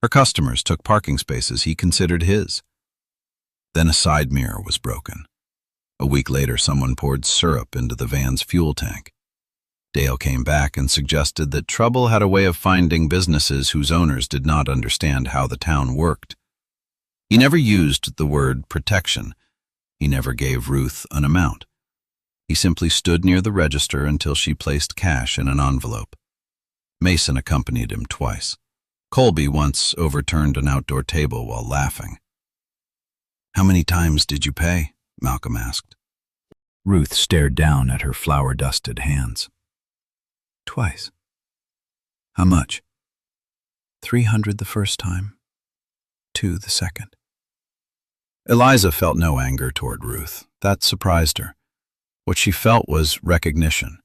Speaker 1: Her customers took parking spaces he considered his. Then a side mirror was broken. A week later, someone poured syrup into the van's fuel tank. Dale came back and suggested that trouble had a way of finding businesses whose owners did not understand how the town worked. He never used the word protection. He never gave Ruth an amount. He simply stood near the register until she placed cash in an envelope. Mason accompanied him twice. Colby once overturned an outdoor table while laughing. "How many times did you pay?" Malcolm asked. Ruth stared down at her flour-dusted hands. "Twice." "How much?" $300 the first time, $2 the second. Eliza felt no anger toward Ruth. That surprised her. What she felt was recognition.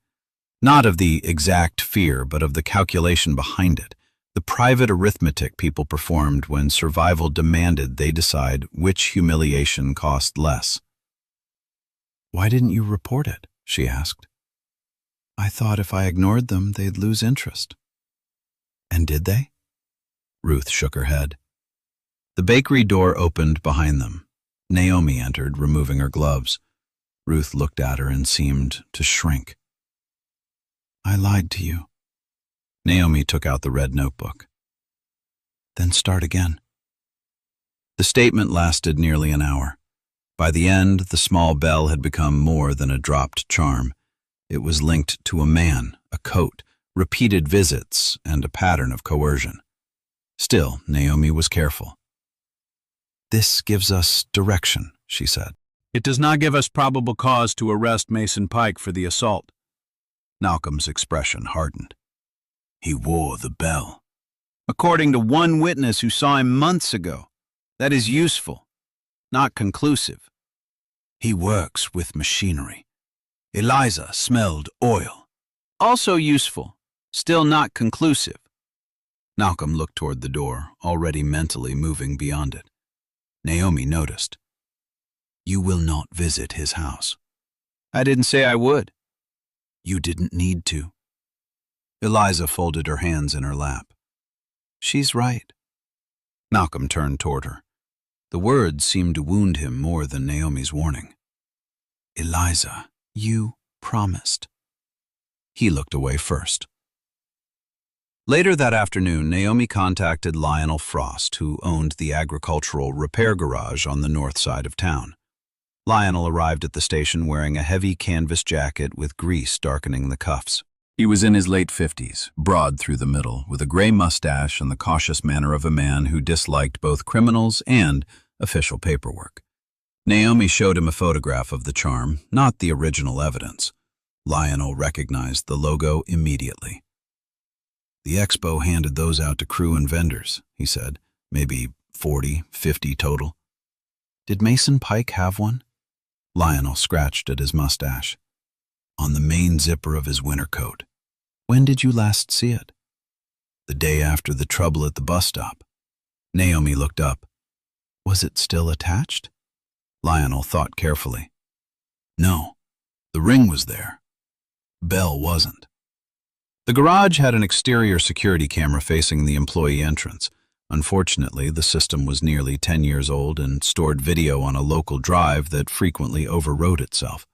Speaker 1: Not of the exact fear, but of the calculation behind it. The private arithmetic people performed when survival demanded they decide which humiliation cost less. "Why didn't you report it?" she asked. "I thought if I ignored them, they'd lose interest." "And did they?" Ruth shook her head. The bakery door opened behind them. Naomi entered, removing her gloves. Ruth looked at her and seemed to shrink. "I lied to you." Naomi took out the red notebook. "Then start again." The statement lasted nearly an hour. By the end, the small bell had become more than a dropped charm. It was linked to a man, a coat, repeated visits, and a pattern of coercion. Still, Naomi was careful. "This gives us direction," she said.
Speaker 2: "It does not give us probable cause to arrest Mason Pike for the assault."
Speaker 1: Malcolm's expression hardened. "He wore the bell."
Speaker 2: "According to one witness who saw him months ago. That is useful, not conclusive."
Speaker 1: "He works with machinery. Eliza smelled oil."
Speaker 2: "Also useful, still not conclusive."
Speaker 1: Malcolm looked toward the door, already mentally moving beyond it. Naomi noticed. "You will not visit his house."
Speaker 2: "I didn't say I would."
Speaker 1: "You didn't need to." Eliza folded her hands in her lap. "She's right." Malcolm turned toward her. The words seemed to wound him more than Naomi's warning. "Eliza, you promised." He looked away first.
Speaker 2: Later that afternoon, Naomi contacted Lionel Frost, who owned the agricultural repair garage on the north side of town. Lionel arrived at the station wearing a heavy canvas jacket with grease darkening the cuffs. He was in his late 50s, broad through the middle, with a gray mustache and the cautious manner of a man who disliked both criminals and official paperwork. Naomi showed him a photograph of the charm, not the original evidence. Lionel recognized the logo immediately. "The expo handed those out to crew and vendors," he said. "Maybe 40, 50 total." "Did Mason Pike have one?" Lionel scratched at his mustache. "On the main zipper of his winter coat." "When did you last see it?" "The day after the trouble at the bus stop." Naomi looked up. "Was it still attached?" Lionel thought carefully. "No, the ring was there. Bell wasn't." The garage had an exterior security camera facing the employee entrance. Unfortunately, the system was nearly 10 years old and stored video on a local drive that frequently overwrote itself.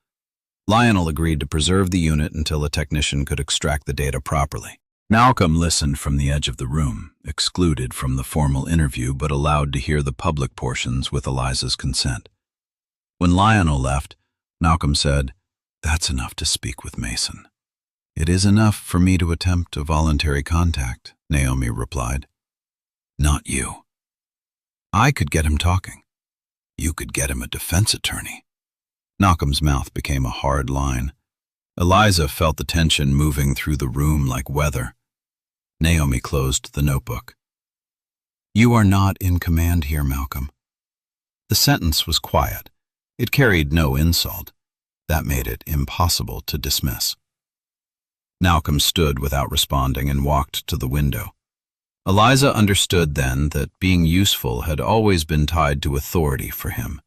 Speaker 2: Lionel agreed to preserve the unit until a technician could extract the data properly. Malcolm listened from the edge of the room, excluded from the formal interview but allowed to hear the public portions with Eliza's consent. When Lionel left, Malcolm said, "That's enough to speak with Mason." "It is enough for me to attempt a voluntary contact," Naomi replied. "Not you. I could get him talking. You could get him a defense attorney." Malcolm's mouth became a hard line. Eliza felt the tension moving through the room like weather. Naomi closed the notebook. "You are not in command here, Malcolm." The sentence was quiet. It carried no insult. That made it impossible to dismiss. Malcolm stood without responding and walked to the window. Eliza understood then that being useful had always been tied to authority for him.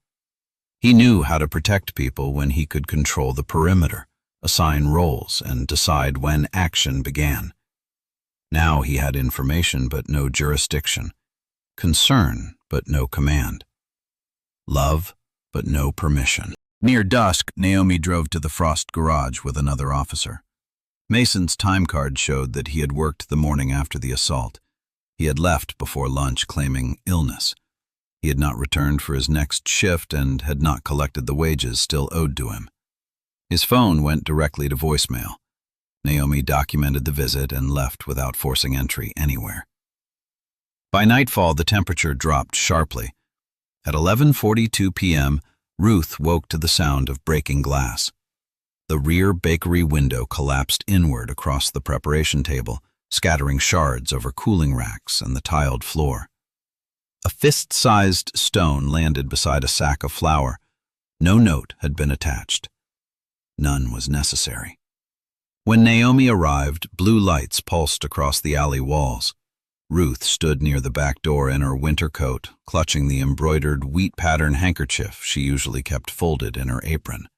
Speaker 2: He knew how to protect people when he could control the perimeter, assign roles, and decide when action began. Now he had information but no jurisdiction, concern but no command, love but no permission. Near dusk, Naomi drove to the Frost garage with another officer. Mason's time card showed that he had worked the morning after the assault. He had left before lunch claiming illness. He had not returned for his next shift and had not collected the wages still owed to him. His phone went directly to voicemail. Naomi documented the visit and left without forcing entry anywhere. By nightfall, the temperature dropped sharply. At 11:42 p.m., Ruth woke to the sound of breaking glass. The rear bakery window collapsed inward across the preparation table, scattering shards over cooling racks and the tiled floor. A fist-sized stone landed beside a sack of flour. No note had been attached. None was necessary. When Naomi arrived, blue lights pulsed across the alley walls. Ruth stood near the back door in her winter coat, clutching the embroidered wheat-pattern handkerchief she usually kept folded in her apron.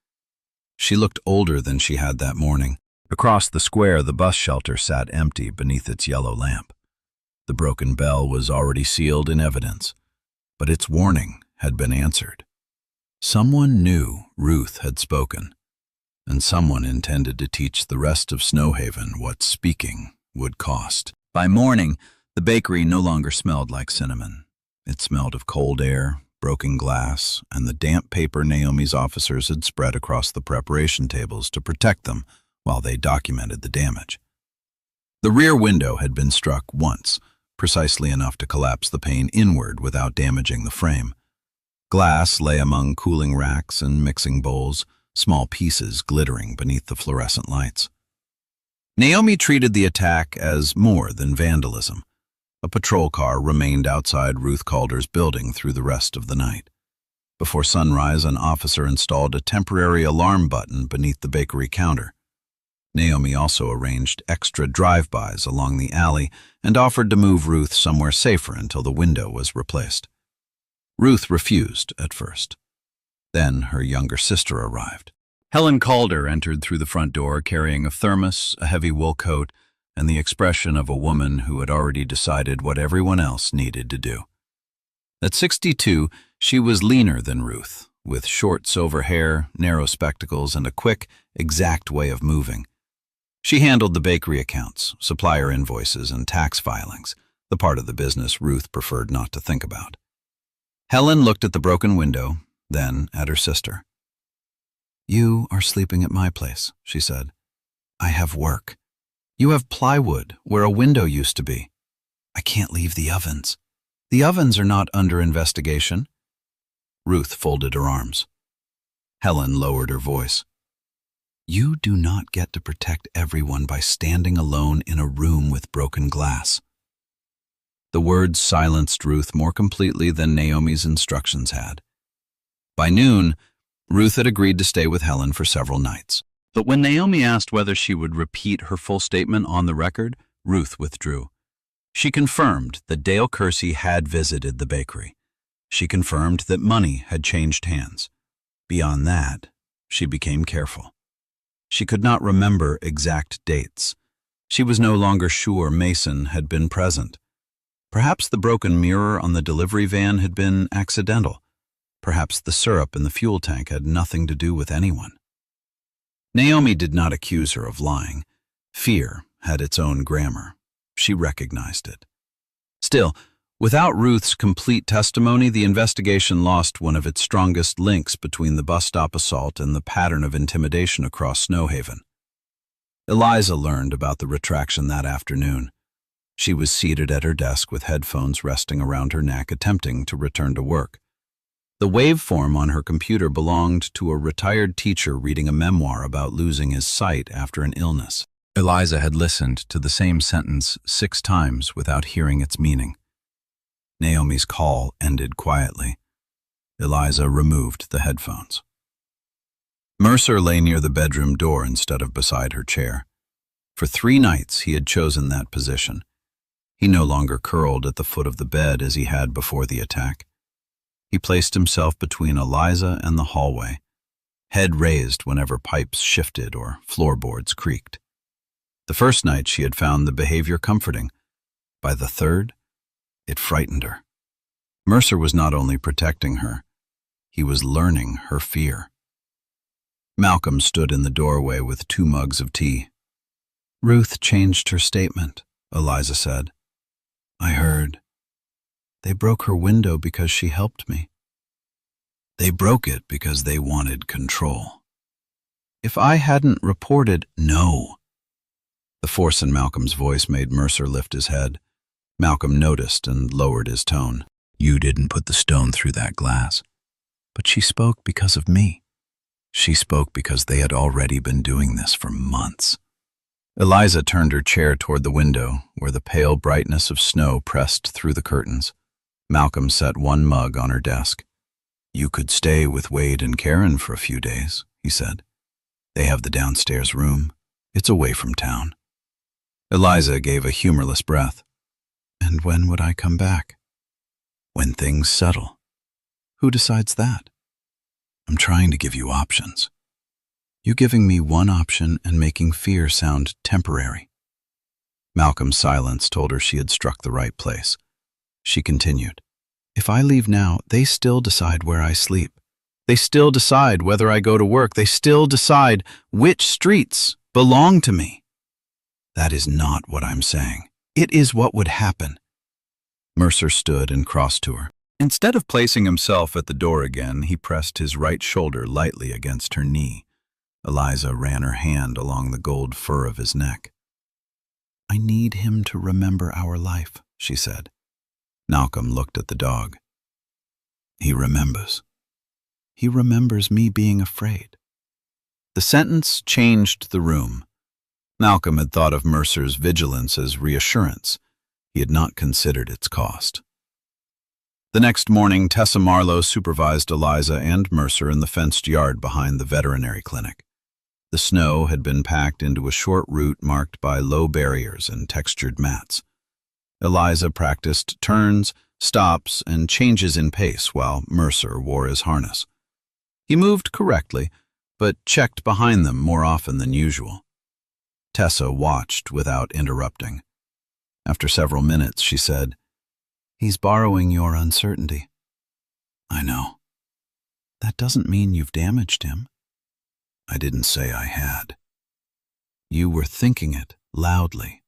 Speaker 2: She looked older than she had that morning. Across the square, the bus shelter sat empty beneath its yellow lamp. The broken bell was already sealed in evidence, but its warning had been answered. Someone knew Ruth had spoken, and someone intended to teach the rest of Snowhaven what speaking would cost. By morning, the bakery no longer smelled like cinnamon. It smelled of cold air, broken glass, and the damp paper Naomi's officers had spread across the preparation tables to protect them while they documented the damage. The rear window had been struck once, precisely enough to collapse the pane inward without damaging the frame. Glass lay among cooling racks and mixing bowls, small pieces glittering beneath the fluorescent lights. Naomi treated the attack as more than vandalism. A patrol car remained outside Ruth Calder's building through the rest of the night. Before sunrise, an officer installed a temporary alarm button beneath the bakery counter. Naomi also arranged extra drive-bys along the alley and offered to move Ruth somewhere safer until the window was replaced. Ruth refused at first. Then her younger sister arrived. Helen Calder entered through the front door carrying a thermos, a heavy wool coat, and the expression of a woman who had already decided what everyone else needed to do. At 62, she was leaner than Ruth, with short silver hair, narrow spectacles, and a quick, exact way of moving. She handled the bakery accounts, supplier invoices, and tax filings, the part of the business Ruth preferred not to think about. Helen looked at the broken window, then at her sister. "You are sleeping at my place," she said. "I have work. You have plywood where a window used to be. I can't leave the ovens. The ovens are not under investigation." Ruth folded her arms. Helen lowered her voice. "You do not get to protect everyone by standing alone in a room with broken glass." The words silenced Ruth more completely than Naomi's instructions had. By noon, Ruth had agreed to stay with Helen for several nights. But when Naomi asked whether she would repeat her full statement on the record, Ruth withdrew. She confirmed that Dale Kersey had visited the bakery. She confirmed that money had changed hands. Beyond that, she became careful. She could not remember exact dates. She was no longer sure Mason had been present. Perhaps the broken mirror on the delivery van had been accidental. Perhaps the syrup in the fuel tank had nothing to do with anyone. Naomi did not accuse her of lying. Fear had its own grammar. She recognized it. Still, without Ruth's complete testimony, the investigation lost one of its strongest links between the bus stop assault and the pattern of intimidation across Snowhaven. Eliza learned about the retraction that afternoon. She was seated at her desk with headphones resting around her neck, attempting to return to work. The waveform on her computer belonged to a retired teacher reading a memoir about losing his sight after an illness. Eliza had listened to the same sentence 6 times without hearing its meaning. Naomi's call ended quietly. Eliza removed the headphones. Mercer lay near the bedroom door instead of beside her chair. For 3 nights he had chosen that position. He no longer curled at the foot of the bed as he had before the attack. He placed himself between Eliza and the hallway, head raised whenever pipes shifted or floorboards creaked. The first night she had found the behavior comforting. By the third, it frightened her. Mercer was not only protecting her, he was learning her fear. Malcolm stood in the doorway with 2 mugs of tea. "Ruth changed her statement," Eliza said. "I heard. They broke her window because she helped me." "They broke it because they wanted control." "If I hadn't reported—" "No." The force in Malcolm's voice made Mercer lift his head. Malcolm noticed and lowered his tone. "You didn't put the stone through that glass. But she spoke because of me. She spoke because they had already been doing this for months." Eliza turned her chair toward the window, where the pale brightness of snow pressed through the curtains. Malcolm set 1 mug on her desk. "You could stay with Wade and Karen for a few days," he said. "They have the downstairs room. It's away from town." Eliza gave a humorless breath. "And when would I come back?" "When things settle." "Who decides that?" "I'm trying to give you options. You giving me one option and making fear sound temporary." Malcolm's silence told her she had struck the right place. She continued, "If I leave now, they still decide where I sleep. They still decide whether I go to work. They still decide which streets belong to me." "That is not what I'm saying." "It is what would happen." Mercer stood and crossed to her. Instead of placing himself at the door again, he pressed his right shoulder lightly against her knee. Eliza ran her hand along the gold fur of his neck. "I need him to remember our life," she said. Malcolm looked at the dog. "He remembers." "He remembers me being afraid." The sentence changed the room. Malcolm had thought of Mercer's vigilance as reassurance. He had not considered its cost. The next morning, Tessa Marlowe supervised Eliza and Mercer in the fenced yard behind the veterinary clinic. The snow had been packed into a short route marked by low barriers and textured mats. Eliza practiced turns, stops, and changes in pace while Mercer wore his harness. He moved correctly, but checked behind them more often than usual. Tessa watched without interrupting. After several minutes, she said, "He's borrowing your uncertainty." "I know." "That doesn't mean you've damaged him." "I didn't say I had."
Speaker 1: You were thinking it loudly.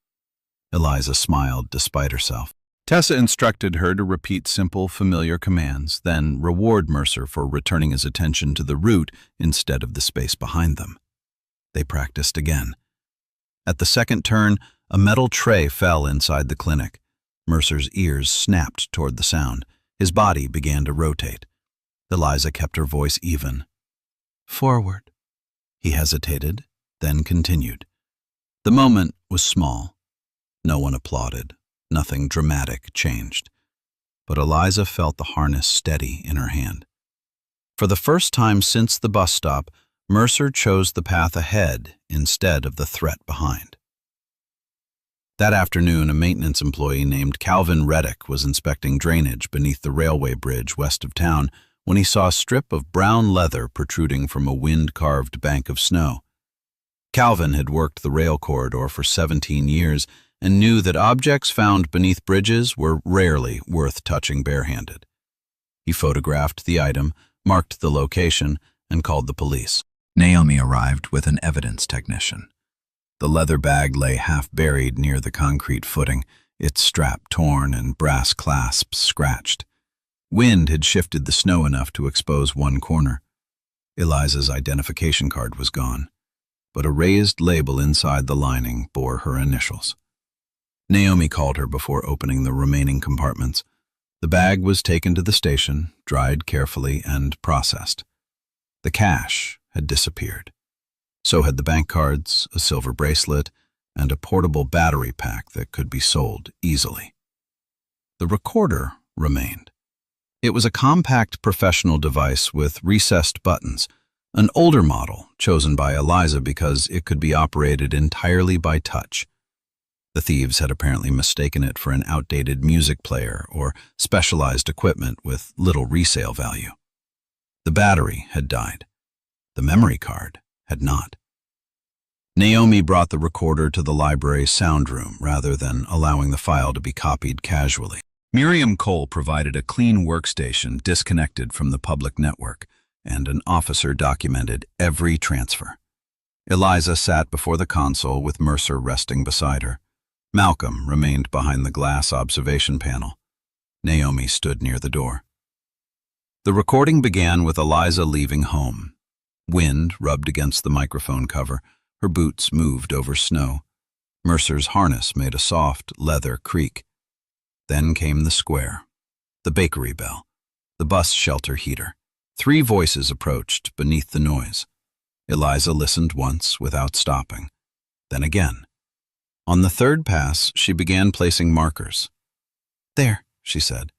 Speaker 1: Eliza smiled despite herself. Tessa instructed her to repeat simple, familiar commands, then reward Mercer for returning his attention to the route instead of the space behind them. They practiced again. At the second turn, a metal tray fell inside the clinic. Mercer's ears snapped toward the sound. His body began to rotate. Eliza kept her voice even. Forward. He hesitated, then continued. The moment was small. No one applauded. Nothing dramatic changed. But Eliza felt the harness steady in her hand. For the first time since the bus stop, Mercer chose the path ahead instead of the threat behind. That afternoon, a maintenance employee named Calvin Reddick was inspecting drainage beneath the railway bridge west of town when he saw a strip of brown leather protruding from a wind-carved bank of snow. Calvin had worked the rail corridor for 17 years and knew that objects found beneath bridges were rarely worth touching barehanded. He photographed the item, marked the location, and called the police. Naomi arrived with an evidence technician. The leather bag lay half buried near the concrete footing, its strap torn and brass clasps scratched. Wind had shifted the snow enough to expose one corner. Eliza's identification card was gone, but a raised label inside the lining bore her initials. Naomi called her before opening the remaining compartments. The bag was taken to the station, dried carefully, and processed. The cash had disappeared. So had the bank cards, a silver bracelet, and a portable battery pack that could be sold easily. The recorder remained. It was a compact professional device with recessed buttons, an older model chosen by Eliza because it could be operated entirely by touch. The thieves had apparently mistaken it for an outdated music player or specialized equipment with little resale value. The battery had died. The memory card had not. Naomi brought the recorder to the library's sound room rather than allowing the file to be copied casually. Miriam Cole provided a clean workstation disconnected from the public network, and an officer documented every transfer. Eliza sat before the console with Mercer resting beside her. Malcolm remained behind the glass observation panel. Naomi stood near the door. The recording began with Eliza leaving home. Wind rubbed against the microphone cover. Her boots moved over snow. Mercer's harness made a soft leather creak. Then came the square, the bakery bell, the bus shelter heater. 3 voices approached beneath the noise. Eliza listened once without stopping, then again. On the third pass, she began placing markers. There, she said.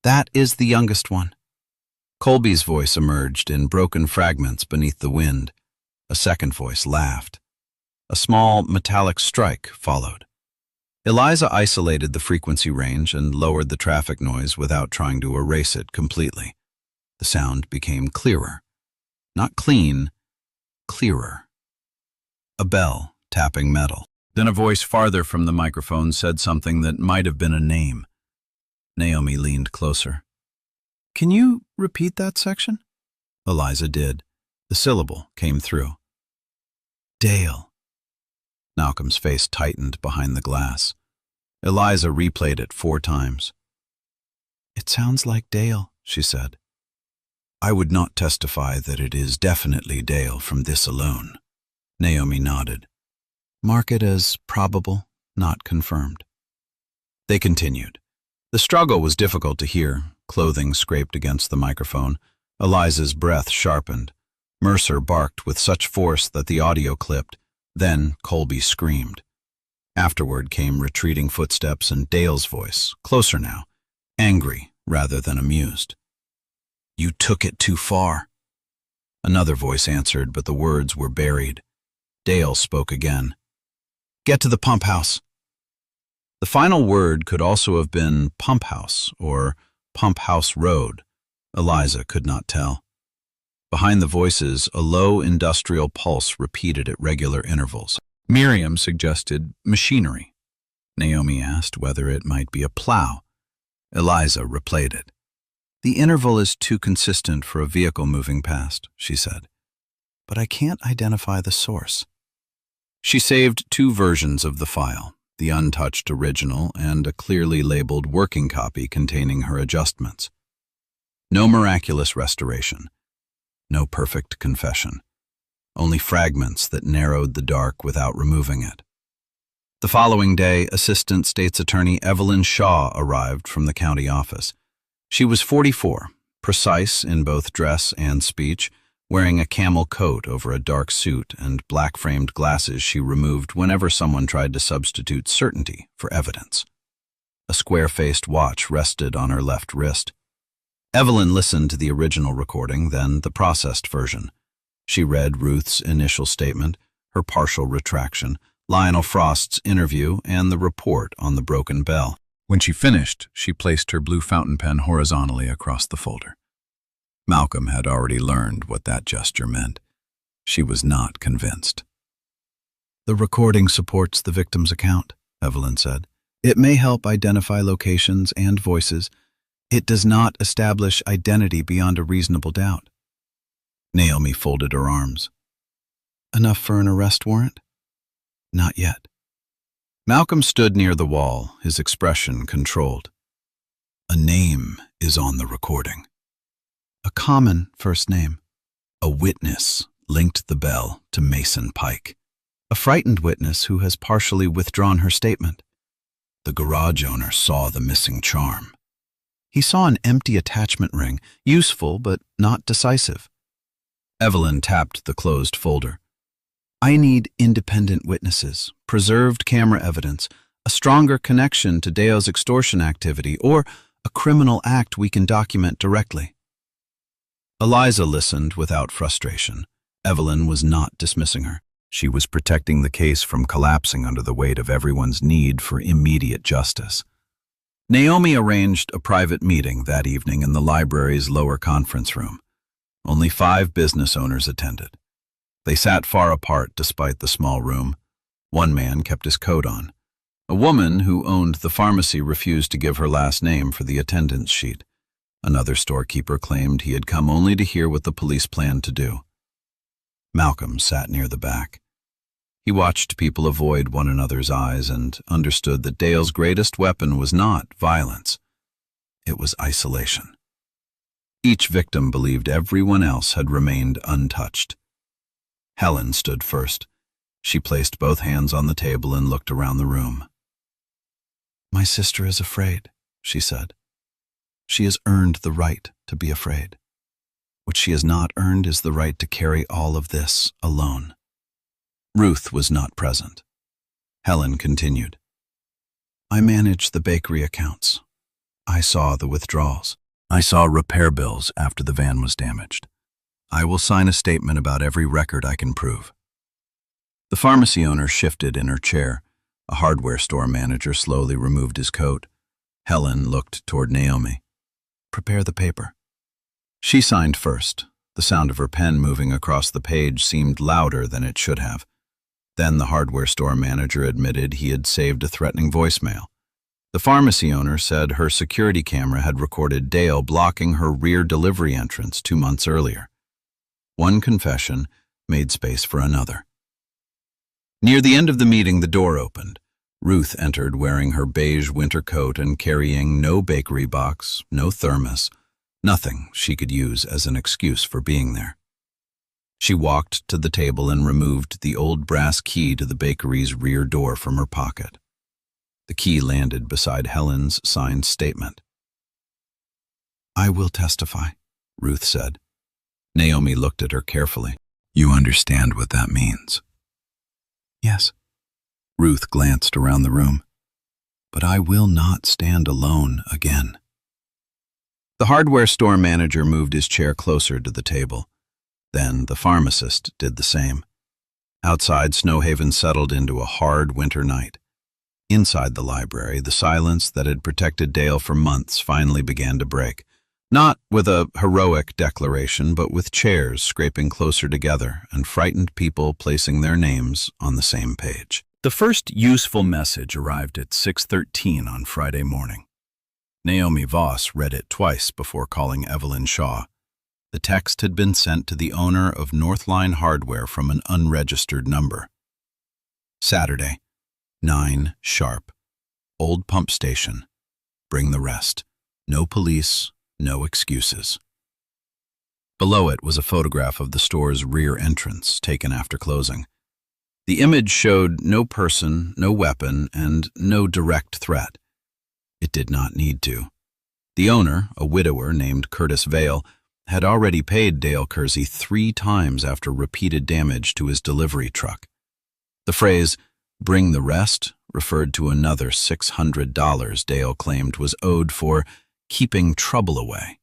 Speaker 1: That is the youngest one. Colby's voice emerged in broken fragments beneath the wind. A second voice laughed. A small metallic strike followed. Eliza isolated the frequency range and lowered the traffic noise without trying to erase it completely. The sound became clearer. Not clean, clearer. A bell tapping metal. Then a voice farther from the microphone said something that might have been a name. Naomi leaned closer. Can you repeat that section? Eliza did. The syllable came through. Dale. Malcolm's face tightened behind the glass. Eliza replayed it 4 times. It sounds like Dale, she said. I would not testify that it is definitely Dale from this alone. Naomi nodded. Mark it as probable, not confirmed. They continued. The struggle was difficult to hear. Clothing scraped against the microphone. Eliza's breath sharpened. Mercer barked with such force that the audio clipped. Then Colby screamed. Afterward came retreating footsteps and Dale's voice, closer now, angry rather than amused. You took it too far. Another voice answered, but the words were buried. Dale spoke again. Get to the pump house. The final word could also have been pump house or pump house road. Eliza could not tell. Behind the voices, a low industrial pulse repeated at regular intervals. Miriam suggested machinery. Naomi asked whether it might be a plow. Eliza replayed it. The interval is too consistent for a vehicle moving past, she said. But I can't identify the source.
Speaker 2: She saved two versions of the file, the untouched original and a clearly labeled working copy containing her adjustments. No miraculous restoration, no perfect confession, only fragments that narrowed the dark without removing it. The following day, Assistant State's Attorney Evelyn Shaw arrived from the county office. She was 44, precise in both dress and speech, wearing a camel coat over a dark suit and black-framed glasses she removed whenever someone tried to substitute certainty for evidence. A square-faced watch rested on her left wrist. Evelyn listened to the original recording, then the processed version. She read Ruth's initial statement, her partial retraction, Lionel Frost's interview, and the report on the broken bell. When she finished, she placed her blue fountain pen horizontally across the folder. Malcolm had already learned what that gesture meant. She was not convinced. "The recording supports the victim's account," Evelyn said. "It may help identify locations and voices. It does not establish identity beyond a reasonable doubt." Naomi folded her arms. "Enough for an arrest warrant?" "Not yet." Malcolm stood near the wall, his expression controlled. "A name is on the recording." "A common first name." "A witness linked the bell to Mason Pike." "A frightened witness who has partially withdrawn her statement." "The garage owner saw the missing charm." "He saw an empty attachment ring, useful but not decisive." Evelyn tapped the closed folder. "I need independent witnesses, preserved camera evidence, a stronger connection to Deo's extortion activity, or a criminal act we can document directly." Eliza listened without frustration. Evelyn was not dismissing her. She was protecting the case from collapsing under the weight of everyone's need for immediate justice. Naomi arranged a private meeting that evening in the library's lower conference room. Only 5 business owners attended. They sat far apart despite the small room. One man kept his coat on. A woman who owned the pharmacy refused to give her last name for the attendance sheet. Another storekeeper claimed he had come only to hear what the police planned to do. Malcolm sat near the back. He watched people avoid one another's eyes and understood that Dale's greatest weapon was not violence. It was isolation. Each victim believed everyone else had remained untouched. Helen stood first. She placed both hands on the table and looked around the room. "My sister is afraid," she said. "She has earned the right to be afraid. What she has not earned is the right to carry all of this alone." Ruth was not present. Helen continued. "I manage the bakery accounts. I saw the withdrawals. I saw repair bills after the van was damaged. I will sign a statement about every record I can prove." The pharmacy owner shifted in her chair. A hardware store manager slowly removed his coat. Helen looked toward Naomi. "Prepare the paper." She signed first. The sound of her pen moving across the page seemed louder than it should have. Then the hardware store manager admitted he had saved a threatening voicemail. The pharmacy owner said her security camera had recorded Dale blocking her rear delivery entrance 2 months earlier. One confession made space for another. Near the end of the meeting, the door opened. Ruth entered wearing her beige winter coat and carrying no bakery box, no thermos, nothing she could use as an excuse for being there. She walked to the table and removed the old brass key to the bakery's rear door from her pocket. The key landed beside Helen's signed statement. "I will testify," Ruth said. Naomi looked at her carefully. "You understand what that means?" "Yes." Ruth glanced around the room. "But I will not stand alone again." The hardware store manager moved his chair closer to the table. Then the pharmacist did the same. Outside, Snowhaven settled into a hard winter night. Inside the library, the silence that had protected Dale for months finally began to break. Not with a heroic declaration, but with chairs scraping closer together and frightened people placing their names on the same page. The first useful message arrived at 6:13 on Friday morning. Naomi Voss read it twice before calling Evelyn Shaw. The text had been sent to the owner of Northline Hardware from an unregistered number. Saturday, 9 sharp. Old pump station. Bring the rest. No police, no excuses. Below it was a photograph of the store's rear entrance, taken after closing. The image showed no person, no weapon, and no direct threat. It did not need to. The owner, a widower named Curtis Vale, had already paid Dale Kersey 3 times after repeated damage to his delivery truck. The phrase, "bring the rest," referred to another $600 Dale claimed was owed for keeping trouble away.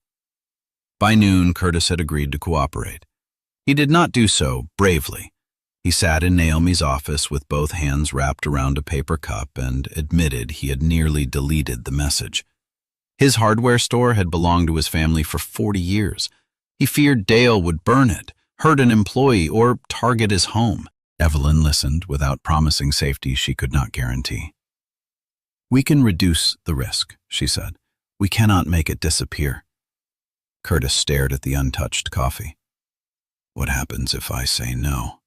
Speaker 2: By noon, Curtis had agreed to cooperate. He did not do so bravely. He sat in Naomi's office with both hands wrapped around a paper cup and admitted he had nearly deleted the message. His hardware store had belonged to his family for 40 years. He feared Dale would burn it, hurt an employee, or target his home. Evelyn listened without promising safety she could not guarantee. "We can reduce the risk," she said. "We cannot make it disappear." Curtis stared at the untouched coffee. "What happens if I say no?"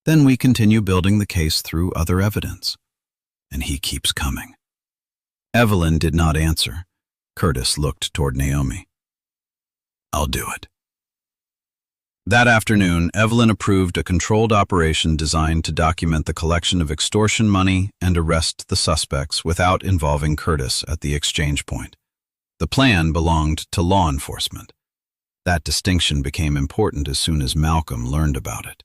Speaker 2: "Then we continue building the case through other evidence." "And he keeps coming." Evelyn did not answer. Curtis looked toward Naomi. "I'll do it." That afternoon, Evelyn approved a controlled operation designed to document the collection of extortion money and arrest the suspects without involving Curtis at the exchange point. The plan belonged to law enforcement. That distinction became important as soon as Malcolm learned about it.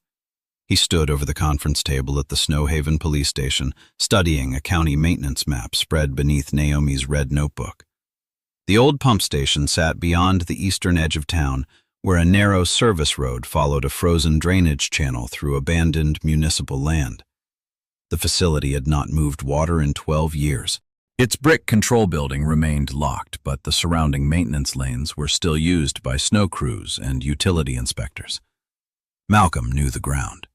Speaker 2: He stood over the conference table at the Snowhaven police station, studying a county maintenance map spread beneath Naomi's red notebook. The old pump station sat beyond the eastern edge of town, where a narrow service road followed a frozen drainage channel through abandoned municipal land. The facility had not moved water in 12 years. Its brick control building remained locked, but the surrounding maintenance lanes were still used by snow crews and utility inspectors. Malcolm knew the ground.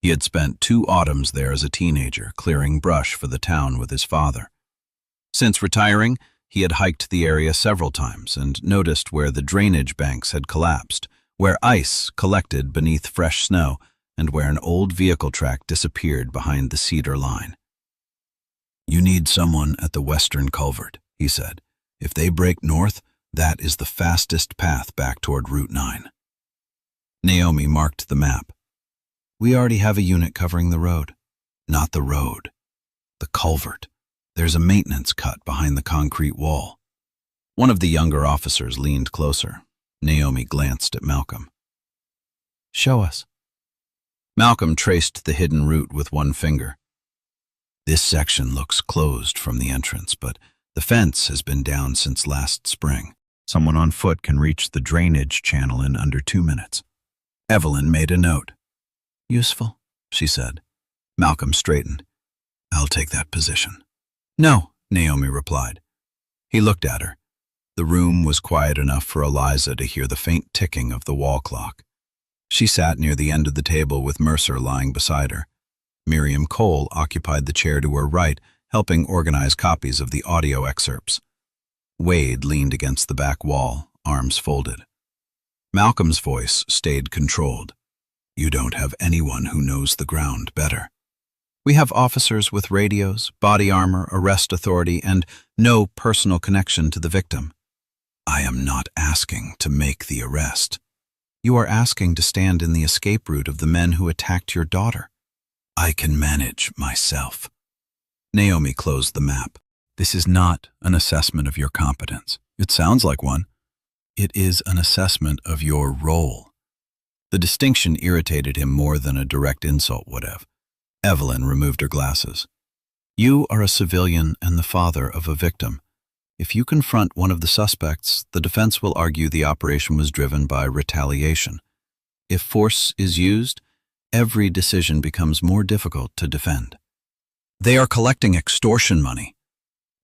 Speaker 2: He had spent 2 autumns there as a teenager, clearing brush for the town with his father. Since retiring, he had hiked the area several times and noticed where the drainage banks had collapsed, where ice collected beneath fresh snow, and where an old vehicle track disappeared behind the cedar line. "You need someone at the western culvert," he said. "If they break north, that is the fastest path back toward Route 9. Naomi marked the map. "We already have a unit covering the road." "Not the road. The culvert. There's a maintenance cut behind the concrete wall." One of the younger officers leaned closer. Naomi glanced at Malcolm. "Show us." Malcolm traced the hidden route with one finger. "This section looks closed from the entrance, but the fence has been down since last spring. Someone on foot can reach the drainage channel in under 2 minutes." Evelyn made a note. "Useful," she said. Malcolm straightened. "I'll take that position." "No," Naomi replied. He looked at her. The room was quiet enough for Eliza to hear the faint ticking of the wall clock. She sat near the end of the table with Mercer lying beside her. Miriam Cole occupied the chair to her right, helping organize copies of the audio excerpts. Wade leaned against the back wall, arms folded. Malcolm's voice stayed controlled. "You don't have anyone who knows the ground better." "We have officers with radios, body armor, arrest authority, and no personal connection to the victim." "I am not asking to make the arrest." "You are asking to stand in the escape route of the men who attacked your daughter." "I can manage myself." Naomi closed the map. "This is not an assessment of your competence. It sounds like one. It is an assessment of your role." The distinction irritated him more than a direct insult would have. Evelyn removed her glasses. "You are a civilian and the father of a victim. If you confront one of the suspects, the defense will argue the operation was driven by retaliation. If force is used, every decision becomes more difficult to defend." "They are collecting extortion money."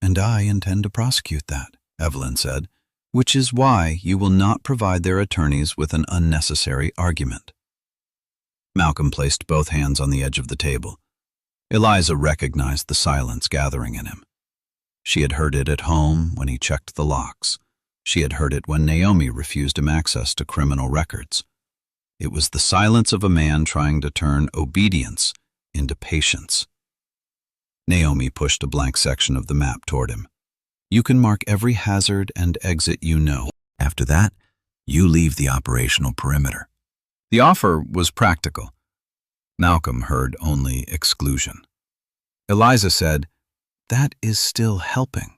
Speaker 2: "And I intend to prosecute that," Evelyn said, "which is why you will not provide their attorneys with an unnecessary argument." Malcolm placed both hands on the edge of the table. Eliza recognized the silence gathering in him. She had heard it at home when he checked the locks. She had heard it when Naomi refused him access to criminal records. It was the silence of a man trying to turn obedience into patience. Naomi pushed a blank section of the map toward him. You can mark every hazard and exit you know. After that, you leave the operational perimeter. The offer was practical. Malcolm heard only exclusion. Eliza said, "That is still helping."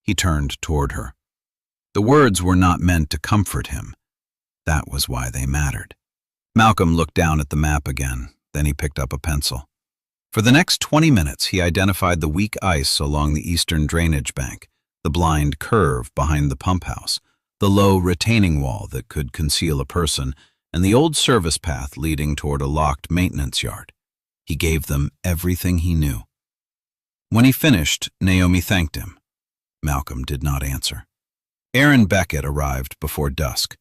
Speaker 2: He turned toward her. The words were not meant to comfort him. That was why they mattered. Malcolm looked down at the map again, then he picked up a pencil. For the next 20 minutes, he identified the weak ice along the eastern drainage bank, the blind curve behind the pump house, the low retaining wall that could conceal a person, and the old service path leading toward a locked maintenance yard. He gave them everything he knew. When he finished, Naomi thanked him. Malcolm did not answer. Aaron Beckett arrived before dusk.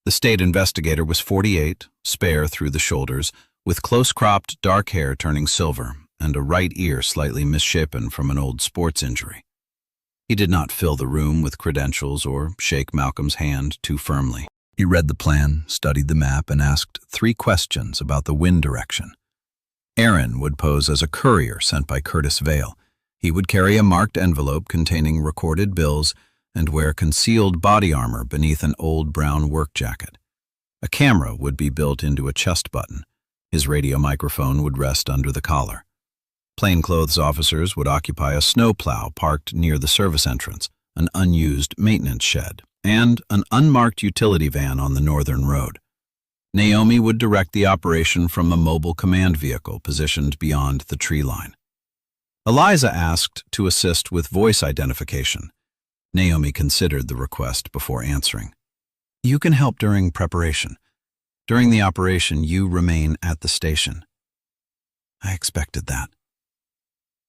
Speaker 2: The state investigator was 48, spare through the shoulders, with close-cropped dark hair turning silver and a right ear slightly misshapen from an old sports injury. He did not fill the room with credentials or shake Malcolm's hand too firmly. He read the plan, studied the map, and asked 3 questions about the wind direction. Aaron would pose as a courier sent by Curtis Vale. He would carry a marked envelope containing recorded bills and wear concealed body armor beneath an old brown work jacket. A camera would be built into a chest button. His radio microphone would rest under the collar. Plainclothes officers would occupy a snowplow parked near the service entrance, an unused maintenance shed, and an unmarked utility van on the northern road. Naomi would direct the operation from a mobile command vehicle positioned beyond the tree line. Eliza asked to assist with voice identification. Naomi considered the request before answering. You can help during preparation. During the operation, you remain at the station. I expected that.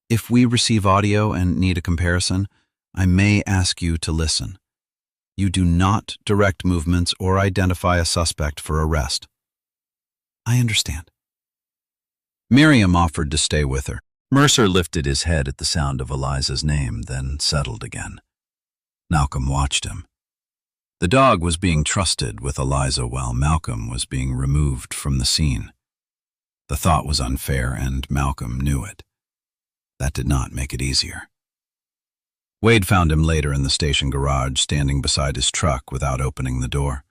Speaker 2: If we receive audio and need a comparison, I may ask you to listen. You do not direct movements or identify a suspect for arrest. I understand. Miriam offered to stay with her. Mercer lifted his head at the sound of Eliza's name, then settled again. Malcolm watched him. The dog was being trusted with Eliza while Malcolm was being removed from the scene. The thought was unfair, and Malcolm knew it. That did not make it easier. Wade found him later in the station garage, standing beside his truck without opening the door.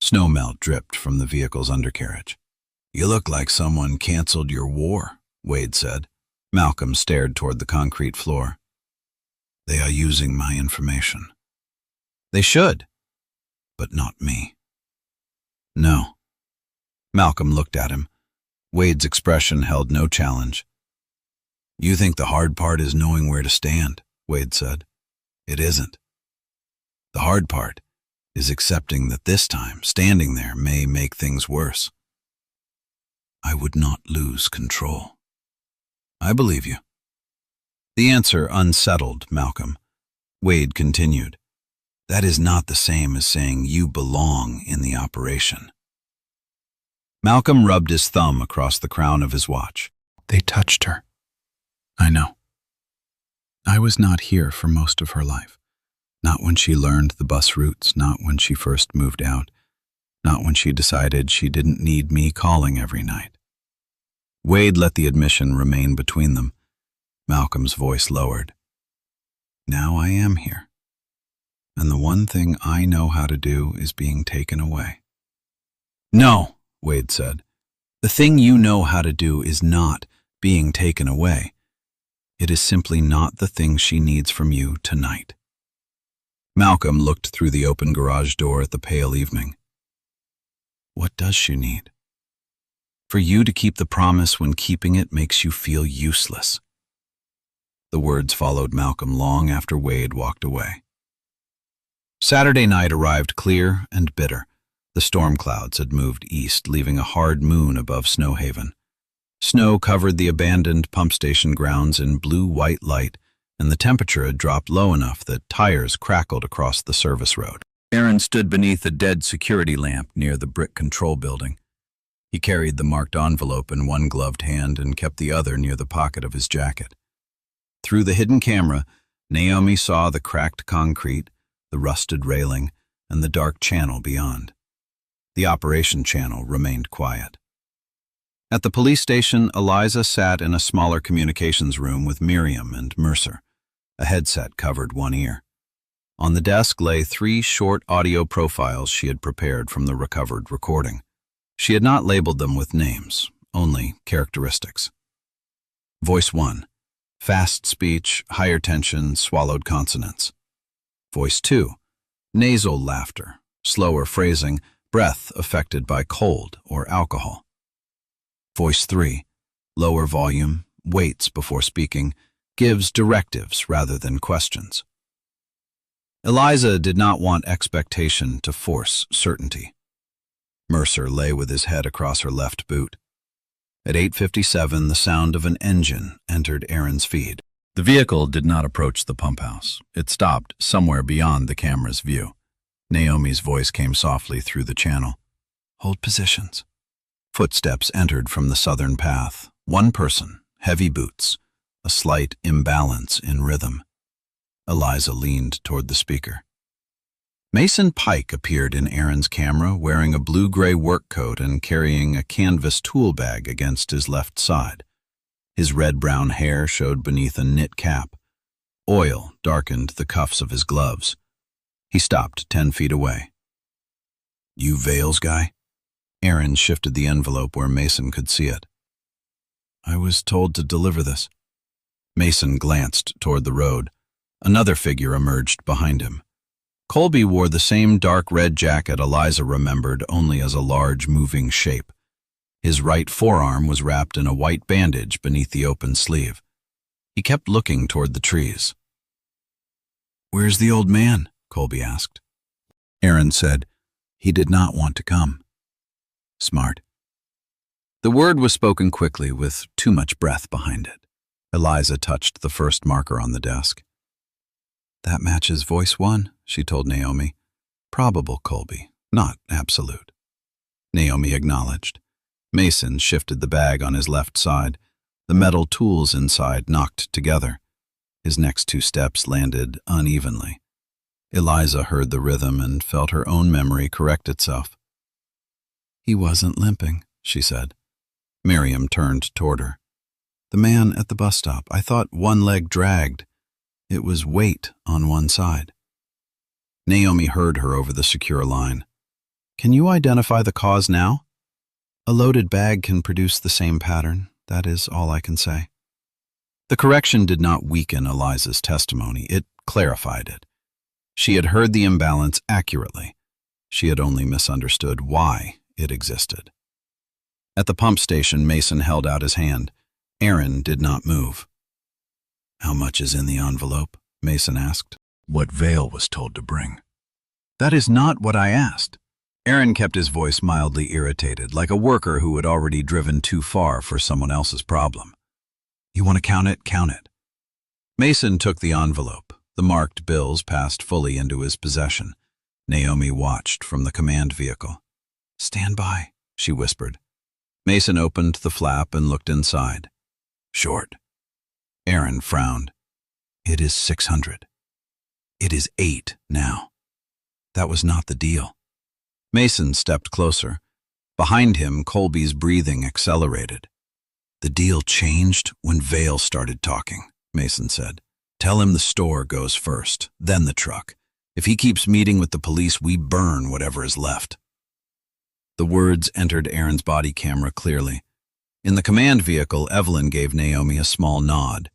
Speaker 2: Snowmelt dripped from the vehicle's undercarriage. You look like someone canceled your war, Wade said. Malcolm stared toward the concrete floor. They are using my information. They should, but not me. No. Malcolm looked at him. Wade's expression held no challenge. You think the hard part is knowing where to stand, Wade said. It isn't. The hard part is accepting that this time, standing there may make things worse. I would not lose control. I believe you. The answer unsettled Malcolm. Wade continued. That is not the same as saying you belong in the operation. Malcolm rubbed his thumb across the crown of his watch. They touched her. I know. I was not here for most of her life. Not when she learned the bus routes, not when she first moved out, not when she decided she didn't need me calling every night. Wade let the admission remain between them. Malcolm's voice lowered. Now I am here. And the one thing I know how to do is being taken away. No, Wade said. The thing you know how to do is not being taken away. It is simply not the thing she needs from you tonight. Malcolm looked through the open garage door at the pale evening. What does she need? For you to keep the promise when keeping it makes you feel useless. The words followed Malcolm long after Wade walked away. Saturday night arrived clear and bitter. The storm clouds had moved east, leaving a hard moon above Snowhaven. Snow covered the abandoned pump station grounds in blue-white light, and the temperature had dropped low enough that tires crackled across the service road. Aaron stood beneath a dead security lamp near the brick control building. He carried the marked envelope in one gloved hand and kept the other near the pocket of his jacket. Through the hidden camera, Naomi saw the cracked concrete, the rusted railing, and the dark channel beyond. The operation channel remained quiet. At the police station, Eliza sat in a smaller communications room with Miriam and Mercer. A headset covered one ear. On the desk lay 3 short audio profiles she had prepared from the recovered recording. She had not labeled them with names, only characteristics. Voice 1. Fast speech, higher tension, swallowed consonants. Voice 2. Nasal laughter, slower phrasing, breath affected by cold or alcohol. Voice 3. Lower volume, waits before speaking, gives directives rather than questions. Eliza did not want expectation to force certainty. Mercer lay with his head across her left boot. At 8:57, the sound of an engine entered Aaron's feed. The vehicle did not approach the pump house. It stopped somewhere beyond the camera's view. Naomi's voice came softly through the channel. "Hold positions." Footsteps entered from the southern path. One person, heavy boots, a slight imbalance in rhythm. Eliza leaned toward the speaker. Mason Pike appeared in Aaron's camera wearing a blue-gray work coat and carrying a canvas tool bag against his left side. His red-brown hair showed beneath a knit cap. Oil darkened the cuffs of his gloves. He stopped 10 feet away. "You Vales guy?" Aaron shifted the envelope where Mason could see it. "I was told to deliver this." Mason glanced toward the road. Another figure emerged behind him. Colby wore the same dark red jacket Eliza remembered only as a large moving shape. His right forearm was wrapped in a white bandage beneath the open sleeve. He kept looking toward the trees. "Where's the old man?" Colby asked. Aaron said, "He did not want to come." "Smart." The word was spoken quickly with too much breath behind it. Eliza touched the first marker on the desk. "That matches voice 1, she told Naomi. "Probable, Colby, not absolute." Naomi acknowledged. Mason shifted the bag on his left side. The metal tools inside knocked together. His next 2 steps landed unevenly. Eliza heard the rhythm and felt her own memory correct itself. "He wasn't limping," she said. Miriam turned toward her. "The man at the bus stop, I thought one leg dragged. It was weight on one side." Naomi heard her over the secure line. "Can you identify the cause now?" "A loaded bag can produce the same pattern. That is all I can say." The correction did not weaken Eliza's testimony. It clarified it. She had heard the imbalance accurately. She had only misunderstood why it existed. At the pump station, Mason held out his hand. Aaron did not move. "How much is in the envelope?" Mason asked. "What Vale was told to bring." "That is not what I asked." Aaron kept his voice mildly irritated, like a worker who had already driven too far for someone else's problem. "You want to count it? Count it." Mason took the envelope. The marked bills passed fully into his possession. Naomi watched from the command vehicle. "Stand by," she whispered. Mason opened the flap and looked inside. "Short." Aaron frowned. "It is 600. It is 8 now. That was not the deal." Mason stepped closer. Behind him, Colby's breathing accelerated. "The deal changed when Vale started talking," Mason said. "Tell him the store goes first, then the truck. If he keeps meeting with the police, we burn whatever is left." The words entered Aaron's body camera clearly. In the command vehicle, Evelyn gave Naomi a small nod.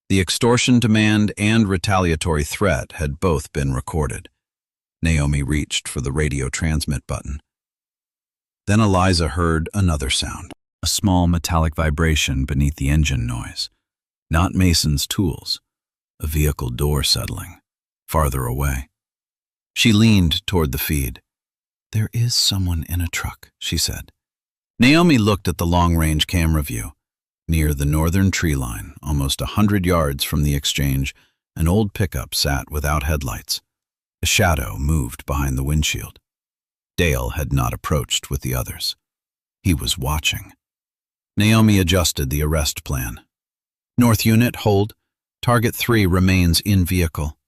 Speaker 2: The extortion demand and retaliatory threat had both been recorded. Naomi reached for the radio transmit button. Then Eliza heard another sound, a small metallic vibration beneath the engine noise. Not Mason's tools, a vehicle door settling, farther away. She leaned toward the feed. "There is someone in a truck," she said. Naomi looked at the long-range camera view. Near the northern tree line, almost 100 yards from the exchange, an old pickup sat without headlights. A shadow moved behind the windshield. Dale had not approached with the others. He was watching. Naomi adjusted the arrest plan. "North unit, hold. Target 3 remains in vehicle."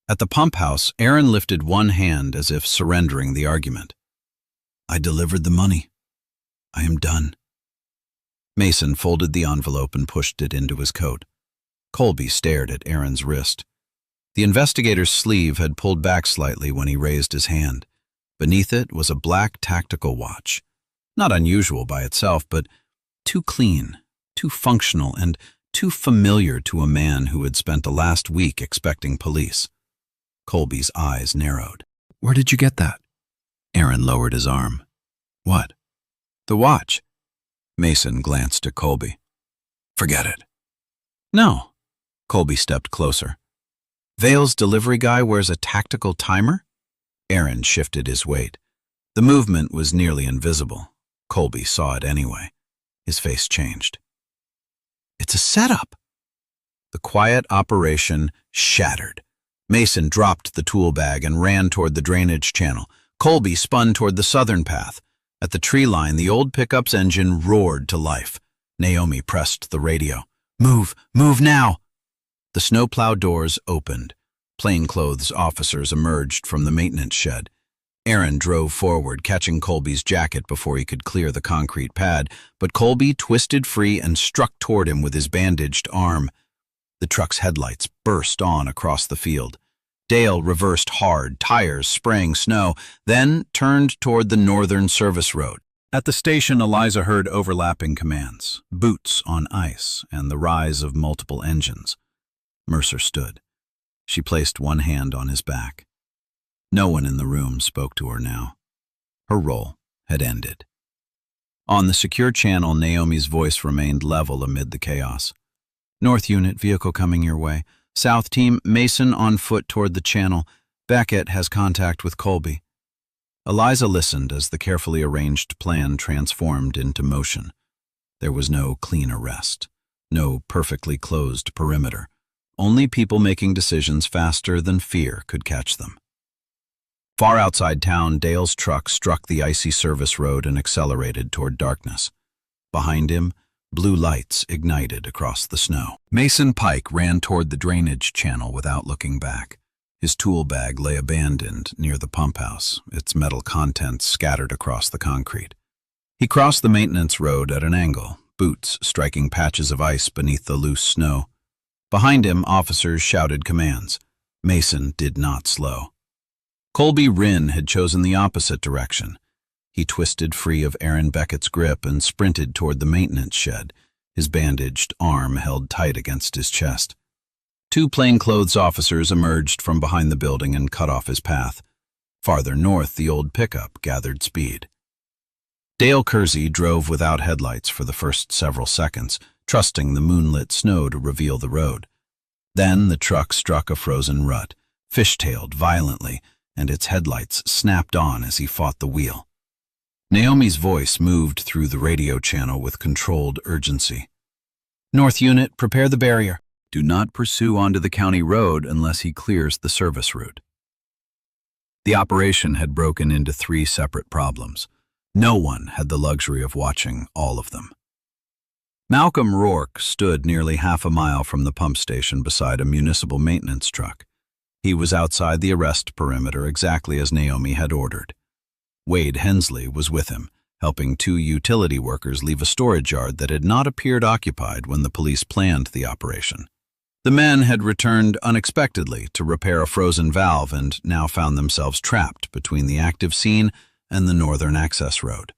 Speaker 2: At the pump house, Aaron lifted one hand as if surrendering the argument. "I delivered the money. I am done." Mason folded the envelope and pushed it into his coat. Colby stared at Aaron's wrist. The investigator's sleeve had pulled back slightly when he raised his hand. Beneath it was a black tactical watch. Not unusual by itself, but too clean, too functional, and too familiar to a man who had spent the last week expecting police. Colby's eyes narrowed.
Speaker 1: Where did you get that?
Speaker 2: Aaron lowered his arm. What?
Speaker 1: The watch.
Speaker 2: Mason glanced at Colby.
Speaker 1: Forget it.
Speaker 2: No. Colby stepped closer. Vale's delivery guy wears a tactical timer? Aaron shifted his weight. The movement was nearly invisible. Colby saw it anyway. His face changed. It's a setup. The quiet operation shattered. Mason dropped the tool bag and ran toward the drainage channel. Colby spun toward the southern path. At the tree line, the old pickup's engine roared to life. Naomi pressed the radio. Move! Move now! The snowplow doors opened. Plainclothes officers emerged from the maintenance shed. Aaron drove forward, catching Colby's jacket before he could clear the concrete pad, but Colby twisted free and struck toward him with his bandaged arm. The truck's headlights burst on across the field. Dale reversed hard, tires spraying snow, then turned toward the northern service road. At the station, Eliza heard overlapping commands, boots on ice, and the rise of multiple engines. Mercer stood. She placed one hand on his back. No one in the room spoke to her now. Her role had ended. On the secure channel, Naomi's voice remained level amid the chaos. North unit, vehicle coming your way. South team, Mason on foot toward the channel. Beckett has contact with Colby. Eliza listened as the carefully arranged plan transformed into motion. There was no clean arrest, no perfectly closed perimeter. Only people making decisions faster than fear could catch them. Far outside town, Dale's truck struck the icy service road and accelerated toward darkness. Behind him, blue lights ignited across the snow. Mason Pike ran toward the drainage channel without looking back. His tool bag lay abandoned near the pump house, its metal contents scattered across the concrete. He crossed the maintenance road at an angle, boots striking patches of ice beneath the loose snow. Behind him, officers shouted commands. Mason did not slow. Colby Wren had chosen the opposite direction. He twisted free of Aaron Beckett's grip and sprinted toward the maintenance shed, his bandaged arm held tight against his chest. Two plainclothes officers emerged from behind the building and cut off his path. Farther north, the old pickup gathered speed. Dale Kersey drove without headlights for the first several seconds, trusting the moonlit snow to reveal the road. Then the truck struck a frozen rut, fishtailed violently, and its headlights snapped on as he fought the wheel. Naomi's voice moved through the radio channel with controlled urgency. North unit, prepare the barrier. Do not pursue onto the county road unless he clears the service route. The operation had broken into 3 separate problems. No one had the luxury of watching all of them. Malcolm Rourke stood nearly half a mile from the pump station beside a municipal maintenance truck. He was outside the arrest perimeter exactly as Naomi had ordered. Wade Hensley was with him, helping 2 utility workers leave a storage yard that had not appeared occupied when the police planned the operation. The men had returned unexpectedly to repair a frozen valve and now found themselves trapped between the active scene and the northern access road.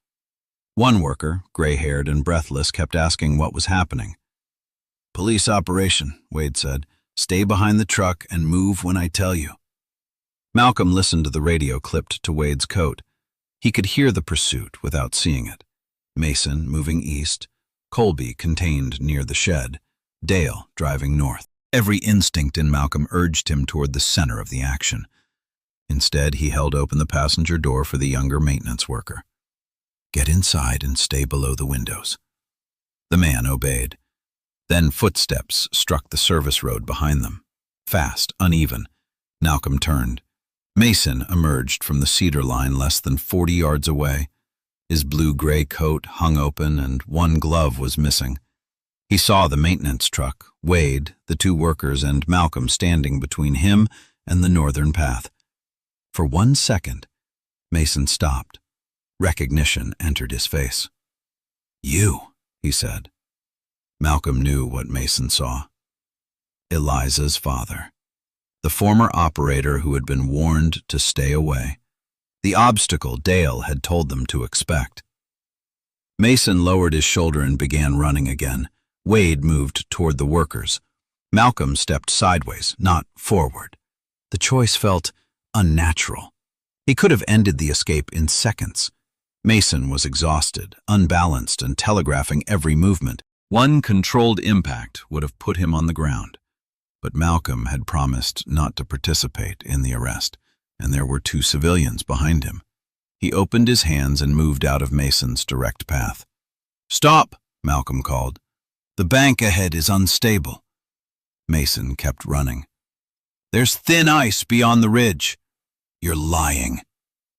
Speaker 2: One worker, gray-haired and breathless, kept asking what was happening. "Police operation," Wade said. "Stay behind the truck and move when I tell you." Malcolm listened to the radio clipped to Wade's coat. He could hear the pursuit without seeing it. Mason moving east, Colby contained near the shed, Dale driving north. Every instinct in Malcolm urged him toward the center of the action. Instead, he held open the passenger door for the younger maintenance worker. "Get inside and stay below the windows." The man obeyed. Then footsteps struck the service road behind them. Fast, uneven. Malcolm turned. Mason emerged from the cedar line less than 40 yards away. His blue-gray coat hung open and one glove was missing. He saw the maintenance truck, Wade, the 2 workers, and Malcolm standing between him and the northern path. For 1 second, Mason stopped. Recognition entered his face. "You," he said. Malcolm knew what Mason saw. Eliza's father. The former operator who had been warned to stay away. The obstacle Dale had told them to expect. Mason lowered his shoulder and began running again. Wade moved toward the workers. Malcolm stepped sideways, not forward. The choice felt unnatural. He could have ended the escape in seconds. Mason was exhausted, unbalanced, and telegraphing every movement. One controlled impact would have put him on the ground. But Malcolm had promised not to participate in the arrest, and there were 2 civilians behind him. He opened his hands and moved out of Mason's direct path. "Stop!" Malcolm called. "The bank ahead is unstable." Mason kept running. "There's thin ice beyond the ridge." "You're lying."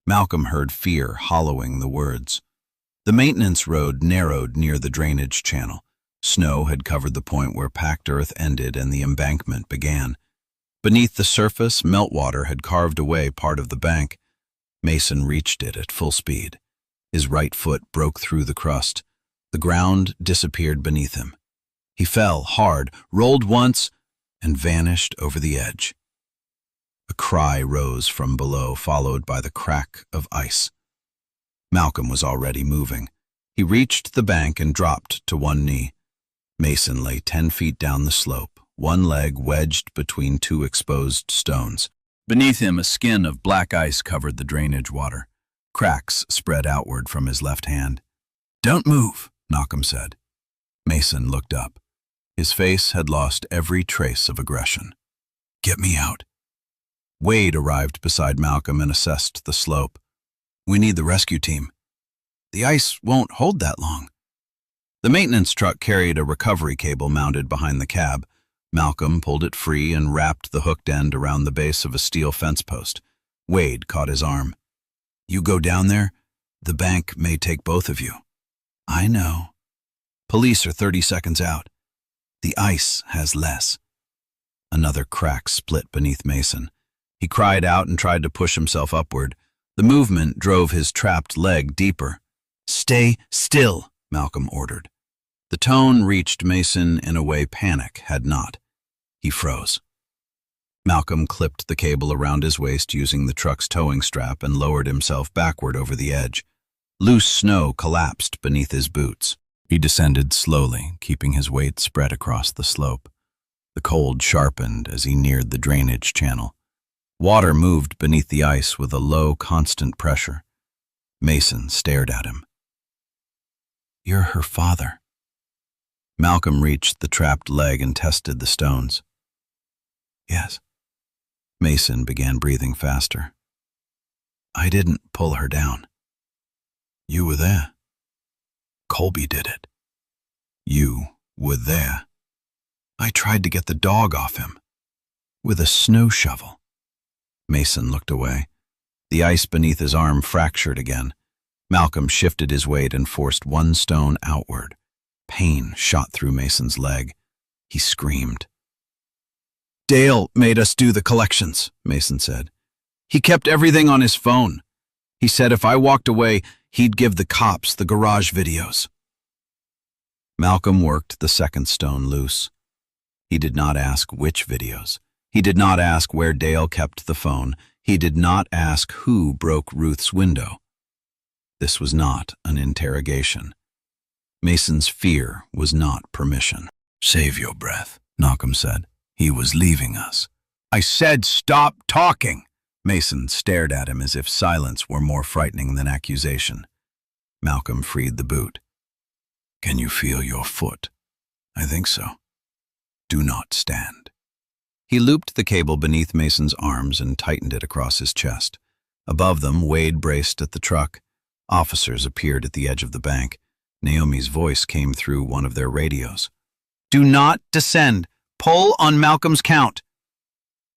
Speaker 2: Malcolm heard fear hollowing the words. The maintenance road narrowed near the drainage channel. Snow had covered the point where packed earth ended and the embankment began. Beneath the surface, meltwater had carved away part of the bank. Mason reached it at full speed. His right foot broke through the crust. The ground disappeared beneath him. He fell hard, rolled once, and vanished over the edge. A cry rose from below, followed by the crack of ice. Malcolm was already moving. He reached the bank and dropped to one knee. Mason lay 10 feet down the slope, one leg wedged between 2 exposed stones. Beneath him, a skin of black ice covered the drainage water. Cracks spread outward from his left hand. "Don't move," Malcolm said. Mason looked up. His face had lost every trace of aggression. "Get me out." Wade arrived beside Malcolm and assessed the slope. "We need the rescue team." "The ice won't hold that long." The maintenance truck carried a recovery cable mounted behind the cab. Malcolm pulled it free and wrapped the hooked end around the base of a steel fence post. Wade caught his arm. "You go down there, the bank may take both of you." "I know. Police are 30 seconds out. The ice has less." Another crack split beneath Mason. He cried out and tried to push himself upward. The movement drove his trapped leg deeper. "Stay still," Malcolm ordered. The tone reached Mason in a way panic had not. He froze. Malcolm clipped the cable around his waist using the truck's towing strap and lowered himself backward over the edge. Loose snow collapsed beneath his boots. He descended slowly, keeping his weight spread across the slope. The cold sharpened as he neared the drainage channel. Water moved beneath the ice with a low, constant pressure. Mason stared at him. "You're her father." Malcolm reached the trapped leg and tested the stones. "Yes." Mason began breathing faster. "I didn't pull her down." "You were there." "Colby did it." "You were there." "I tried to get the dog off him." "With a snow shovel." Mason looked away. The ice beneath his arm fractured again. Malcolm shifted his weight and forced one stone outward. Pain shot through Mason's leg. He screamed. "Dale made us do the collections," Mason said. "He kept everything on his phone. He said if I walked away, he'd give the cops the garage videos." Malcolm worked the second stone loose. He did not ask which videos. He did not ask where Dale kept the phone. He did not ask who broke Ruth's window. This was not an interrogation. Mason's fear was not permission. "Save your breath," Malcolm said. "He was leaving us." "I said stop talking!" Mason stared at him as if silence were more frightening than accusation. Malcolm freed the boot. "Can you feel your foot?" "I think so." "Do not stand." He looped the cable beneath Mason's arms and tightened it across his chest. Above them, Wade braced at the truck. Officers appeared at the edge of the bank. Naomi's voice came through one of their radios. "Do not descend. Pull on Malcolm's count."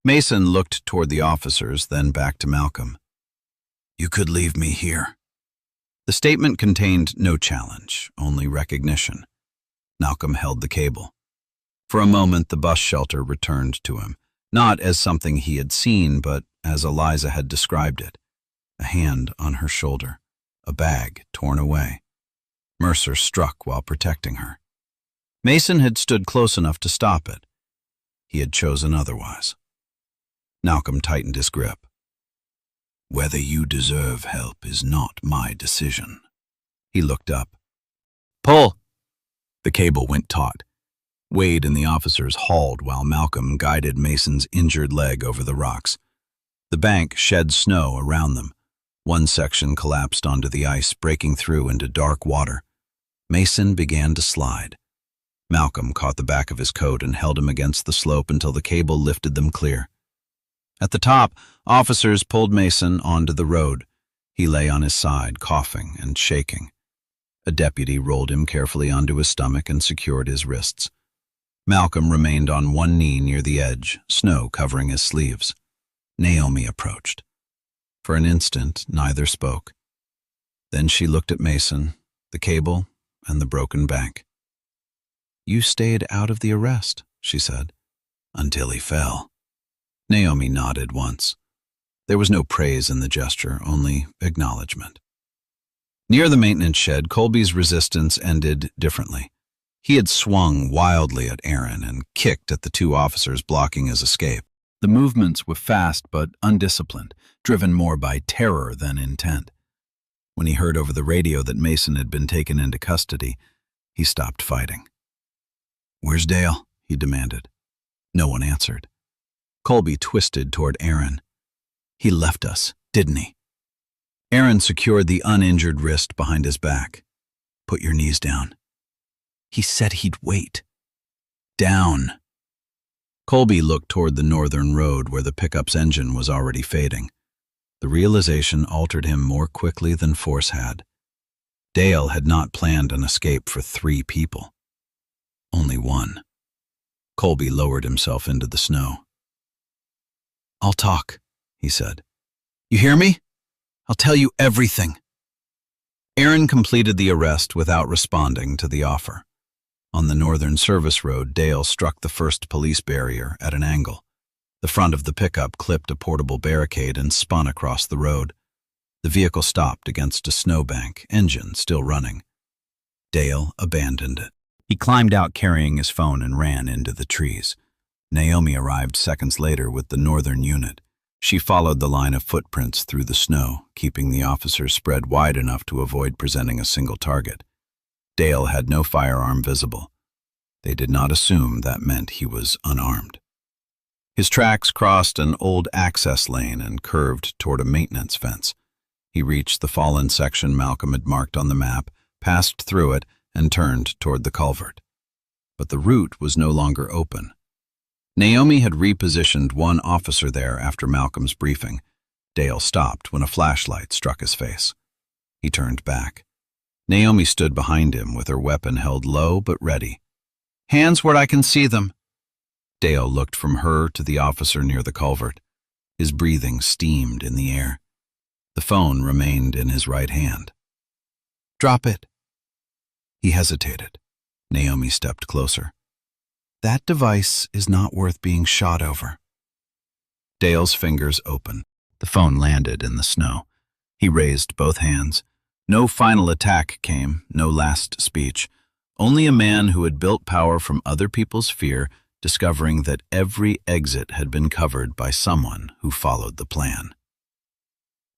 Speaker 2: Mason looked toward the officers, then back to Malcolm. "You could leave me here." The statement contained no challenge, only recognition. Malcolm held the cable. For a moment, the bus shelter returned to him, not as something he had seen, but as Eliza had described it. A hand on her shoulder, a bag torn away. Mercer struck while protecting her. Mason had stood close enough to stop it. He had chosen otherwise. Malcolm tightened his grip. Whether you deserve help is not my decision. He looked up. Pull! The cable went taut. Wade and the officers hauled while Malcolm guided Mason's injured leg over the rocks. The bank shed snow around them. One section collapsed onto the ice, breaking through into dark water. Mason began to slide. Malcolm caught the back of his coat and held him against the slope until the cable lifted them clear. At the top, officers pulled Mason onto the road. He lay on his side, coughing and shaking. A deputy rolled him carefully onto his stomach and secured his wrists. Malcolm remained on one knee near the edge, snow covering his sleeves. Naomi approached. For an instant, neither spoke. Then she looked at Mason, the cable, and the broken bank. You stayed out of the arrest, she said, until he fell. Naomi nodded once. There was no praise in the gesture, only acknowledgement. Near the maintenance shed, Colby's resistance ended differently. He had swung wildly at Aaron and kicked at the two officers blocking his escape. The movements were fast but undisciplined, driven more by terror than intent. When he heard over the radio that Mason had been taken into custody, he stopped fighting. "Where's Dale?" he demanded. No one answered. Colby twisted toward Aaron. "He left us, didn't he?" Aaron secured the uninjured wrist behind his back. "Put your knees down." "He said he'd wait." "Down." Colby looked toward the northern road where the pickup's engine was already fading. The realization altered him more quickly than force had. Dale had not planned an escape for 3 people. Only one. Colby lowered himself into the snow. "I'll talk," he said. "You hear me? I'll tell you everything." Aaron completed the arrest without responding to the offer. On the northern service road, Dale struck the first police barrier at an angle. The front of the pickup clipped a portable barricade and spun across the road. The vehicle stopped against a snowbank, engine still running. Dale abandoned it. He climbed out carrying his phone and ran into the trees. Naomi arrived seconds later with the northern unit. She followed the line of footprints through the snow, keeping the officers spread wide enough to avoid presenting a single target. Dale had no firearm visible. They did not assume that meant he was unarmed. His tracks crossed an old access lane and curved toward a maintenance fence. He reached the fallen section Malcolm had marked on the map, passed through it, and turned toward the culvert. But the route was no longer open. Naomi had repositioned one officer there after Malcolm's briefing. Dale stopped when a flashlight struck his face. He turned back. Naomi stood behind him with her weapon held low but ready. "Hands where I can see them." Dale looked from her to the officer near the culvert. His breathing steamed in the air. The phone remained in his right hand. "Drop it." He hesitated. Naomi stepped closer. "That device is not worth being shot over." Dale's fingers opened. The phone landed in the snow. He raised both hands. No final attack came, no last speech. Only a man who had built power from other people's fear, discovering that every exit had been covered by someone who followed the plan.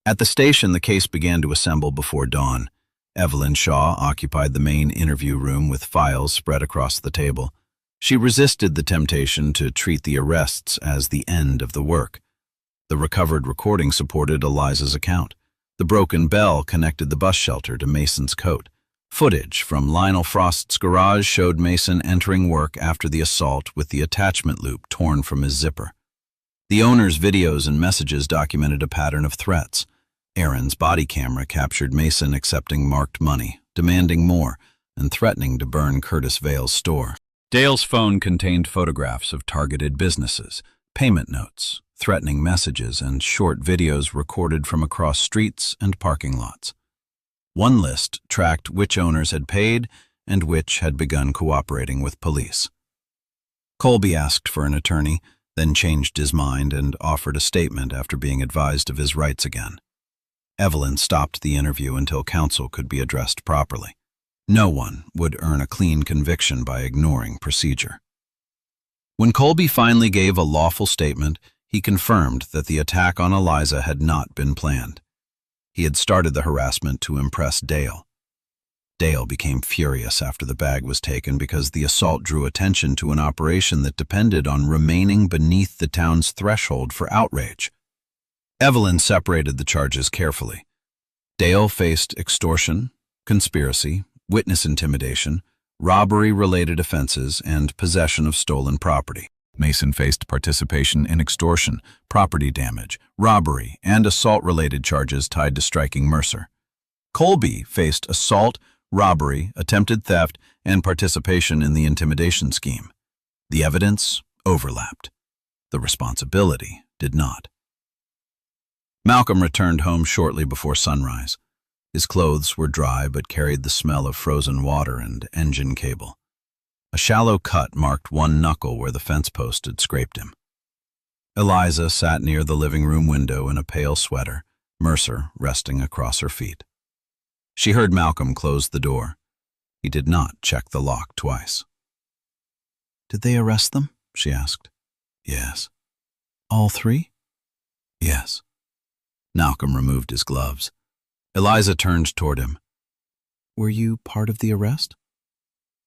Speaker 2: At the station, the case began to assemble before dawn. Evelyn Shaw occupied the main interview room with files spread across the table. She resisted the temptation to treat the arrests as the end of the work. The recovered recording supported Eliza's account. The broken bell connected the bus shelter to Mason's coat. Footage from Lionel Frost's garage showed Mason entering work after the assault with the attachment loop torn from his zipper. The owner's videos and messages documented a pattern of threats. Aaron's body camera captured Mason accepting marked money, demanding more, and threatening to burn Curtis Vale's store. Dale's phone contained photographs of targeted businesses, payment notes, threatening messages, and short videos recorded from across streets and parking lots. One list tracked which owners had paid and which had begun cooperating with police. Colby asked for an attorney, then changed his mind and offered a statement after being advised of his rights again. Evelyn stopped the interview until counsel could be addressed properly. No one would earn a clean conviction by ignoring procedure. When Colby finally gave a lawful statement, he confirmed that the attack on Eliza had not been planned. He had started the harassment to impress Dale. Dale became furious after the bag was taken because the assault drew attention to an operation that depended on remaining beneath the town's threshold for outrage. Evelyn separated the charges carefully. Dale faced extortion, conspiracy, witness intimidation, robbery-related offenses, and possession of stolen property.
Speaker 1: Mason faced participation in extortion, property damage, robbery, and assault-related charges tied to striking Mercer. Colby faced assault, robbery, attempted theft, and participation in the intimidation scheme. The evidence overlapped. The responsibility did not. Malcolm returned home shortly before sunrise. His clothes were dry but carried the smell of frozen water and engine cable. A shallow cut marked one knuckle where the fence post had scraped him. Eliza sat near the living room window in a pale sweater, Mercer resting across her feet. She heard Malcolm close the door. He did not check the lock twice.
Speaker 2: "Did they arrest them?" she asked.
Speaker 1: "Yes."
Speaker 2: "All three?"
Speaker 1: "Yes."
Speaker 2: Malcolm removed his gloves. Eliza turned toward him.
Speaker 1: "Were you part of the arrest?"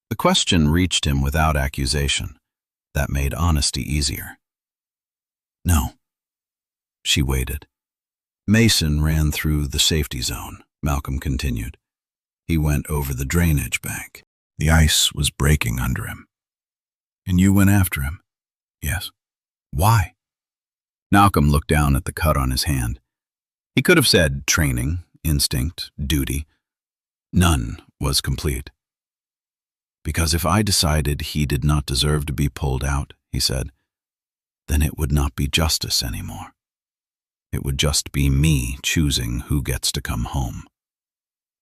Speaker 2: The question reached him without accusation. That made honesty easier.
Speaker 1: "No."
Speaker 2: She waited. "Mason ran through the safety zone," Malcolm continued. "He went over the drainage bank.
Speaker 1: The ice was breaking under him. "And you went after him?"
Speaker 2: "Yes."
Speaker 1: "Why?"
Speaker 2: Malcolm looked down at the cut on his hand. He could have said training, instinct, duty. None was complete. "Because if I decided he did not deserve to be pulled out," he said, "then it would not be justice anymore. It would just be me choosing who gets to come home."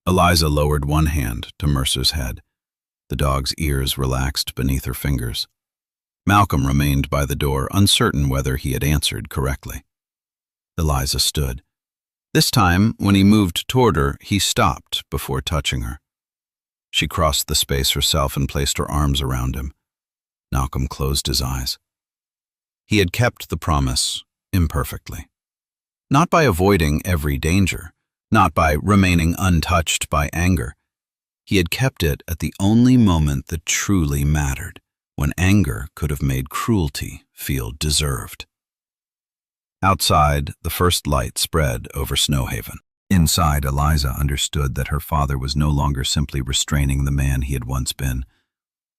Speaker 2: Eliza lowered one hand to Mercer's head. The dog's ears relaxed beneath her fingers. Malcolm remained by the door, uncertain whether he had answered correctly. Eliza stood. This time, when he moved toward her, he stopped before touching her. She crossed the space herself and placed her arms around him. Malcolm closed his eyes. He had kept the promise imperfectly. Not by avoiding every danger, not by remaining untouched by anger. He had kept it at the only moment that truly mattered, when anger could have made cruelty feel deserved. Outside, the first light spread over Snowhaven. Inside, Eliza understood that her father was no longer simply restraining the man he had once been.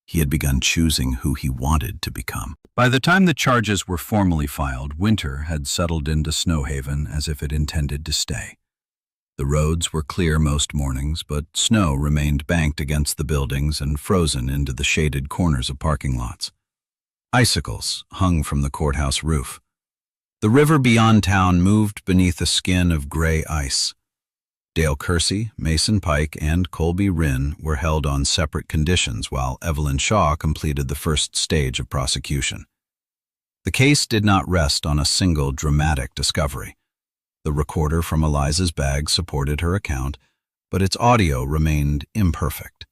Speaker 2: He had begun choosing who he wanted to become. By the time the charges were formally filed, winter had settled into Snowhaven as if it intended to stay. The roads were clear most mornings, but snow remained banked against the buildings and frozen into the shaded corners of parking lots. Icicles hung from the courthouse roof. The river beyond town moved beneath a skin of gray ice. Dale Kersey, Mason Pike, and Colby Wren were held on separate conditions while Evelyn Shaw completed the first stage of prosecution. The case did not rest on a single dramatic discovery. The recorder from Eliza's bag supported her account, but its audio remained imperfect.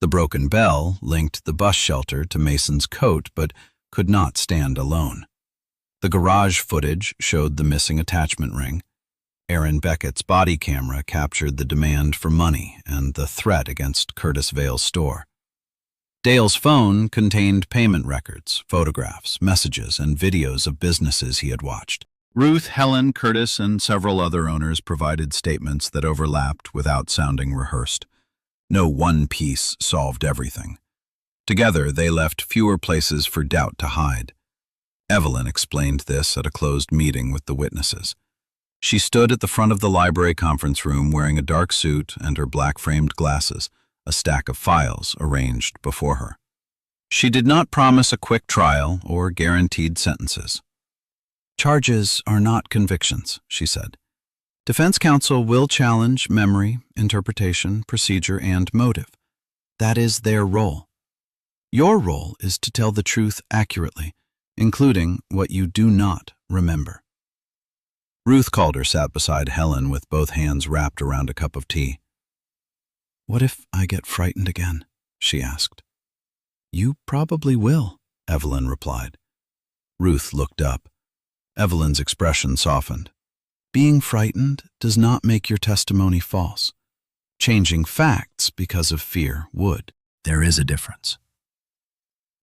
Speaker 2: The broken bell linked the bus shelter to Mason's coat, but could not stand alone. The garage footage showed the missing attachment ring. Aaron Beckett's body camera captured the demand for money and the threat against Curtis Vale's store. Dale's phone contained payment records, photographs, messages, and videos of businesses he had watched. Ruth, Helen, Curtis, and several other owners provided statements that overlapped without sounding rehearsed. No one piece solved everything. Together, they left fewer places for doubt to hide. Evelyn explained this at a closed meeting with the witnesses. She stood at the front of the library conference room wearing a dark suit and her black-framed glasses, a stack of files arranged before her. She did not promise a quick trial or guaranteed sentences. "Charges are not convictions," she said. "Defense counsel will challenge memory, interpretation, procedure, and motive. That is their role. Your role is to tell the truth accurately, including what you do not remember." Ruth Calder sat beside Helen with both hands wrapped around a cup of tea.
Speaker 1: "What if I get frightened again?" she asked. "You probably will," Evelyn replied. Ruth looked up. Evelyn's expression softened. "Being frightened does not make your testimony false. Changing facts because of fear would. There is a difference."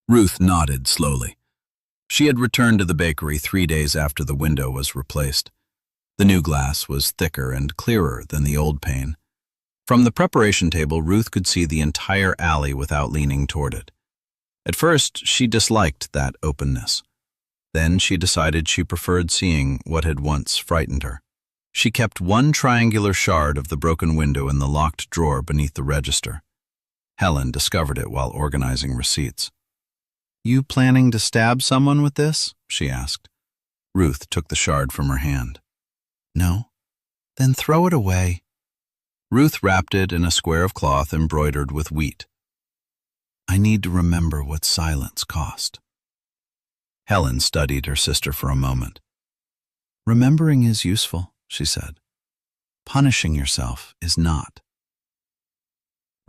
Speaker 1: Ruth nodded slowly. She had returned to the bakery 3 days after the window was replaced. The new glass was thicker and clearer than the old pane. From the preparation table, Ruth could see the entire alley without leaning toward it. At first, she disliked that openness. Then she decided she preferred seeing what had once frightened her. She kept one triangular shard of the broken window in the locked drawer beneath the register. Helen discovered it while organizing receipts. "You planning to stab someone with this?" she asked. Ruth took the shard from her hand. "No." "Then throw it away." Ruth wrapped it in a square of cloth embroidered with wheat. "I need to remember what silence cost." Helen studied her sister for a moment. "Remembering is useful," she said. "Punishing yourself is not."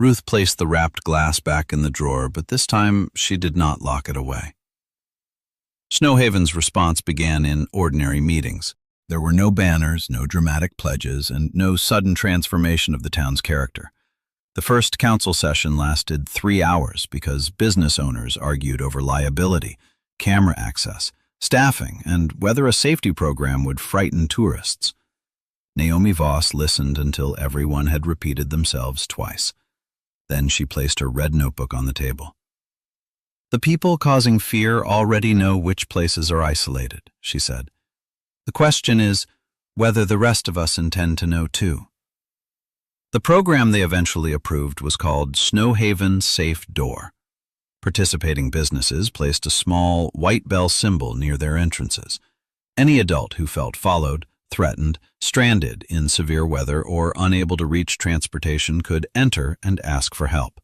Speaker 1: Ruth placed the wrapped glass back in the drawer, but this time she did not lock it away. Snowhaven's response began in ordinary meetings. There were no banners, no dramatic pledges, and no sudden transformation of the town's character. The first council session lasted 3 hours because business owners argued over liability, camera access, staffing, and whether a safety program would frighten tourists. Naomi Voss listened until everyone had repeated themselves twice. Then she placed her red notebook on the table. "The people causing fear already know which places are isolated," she said. "The question is whether the rest of us intend to know too." The program they eventually approved was called Snowhaven Safe Door. Participating businesses placed a small white bell symbol near their entrances. Any adult who felt followed, threatened, stranded in severe weather, or unable to reach transportation could enter and ask for help.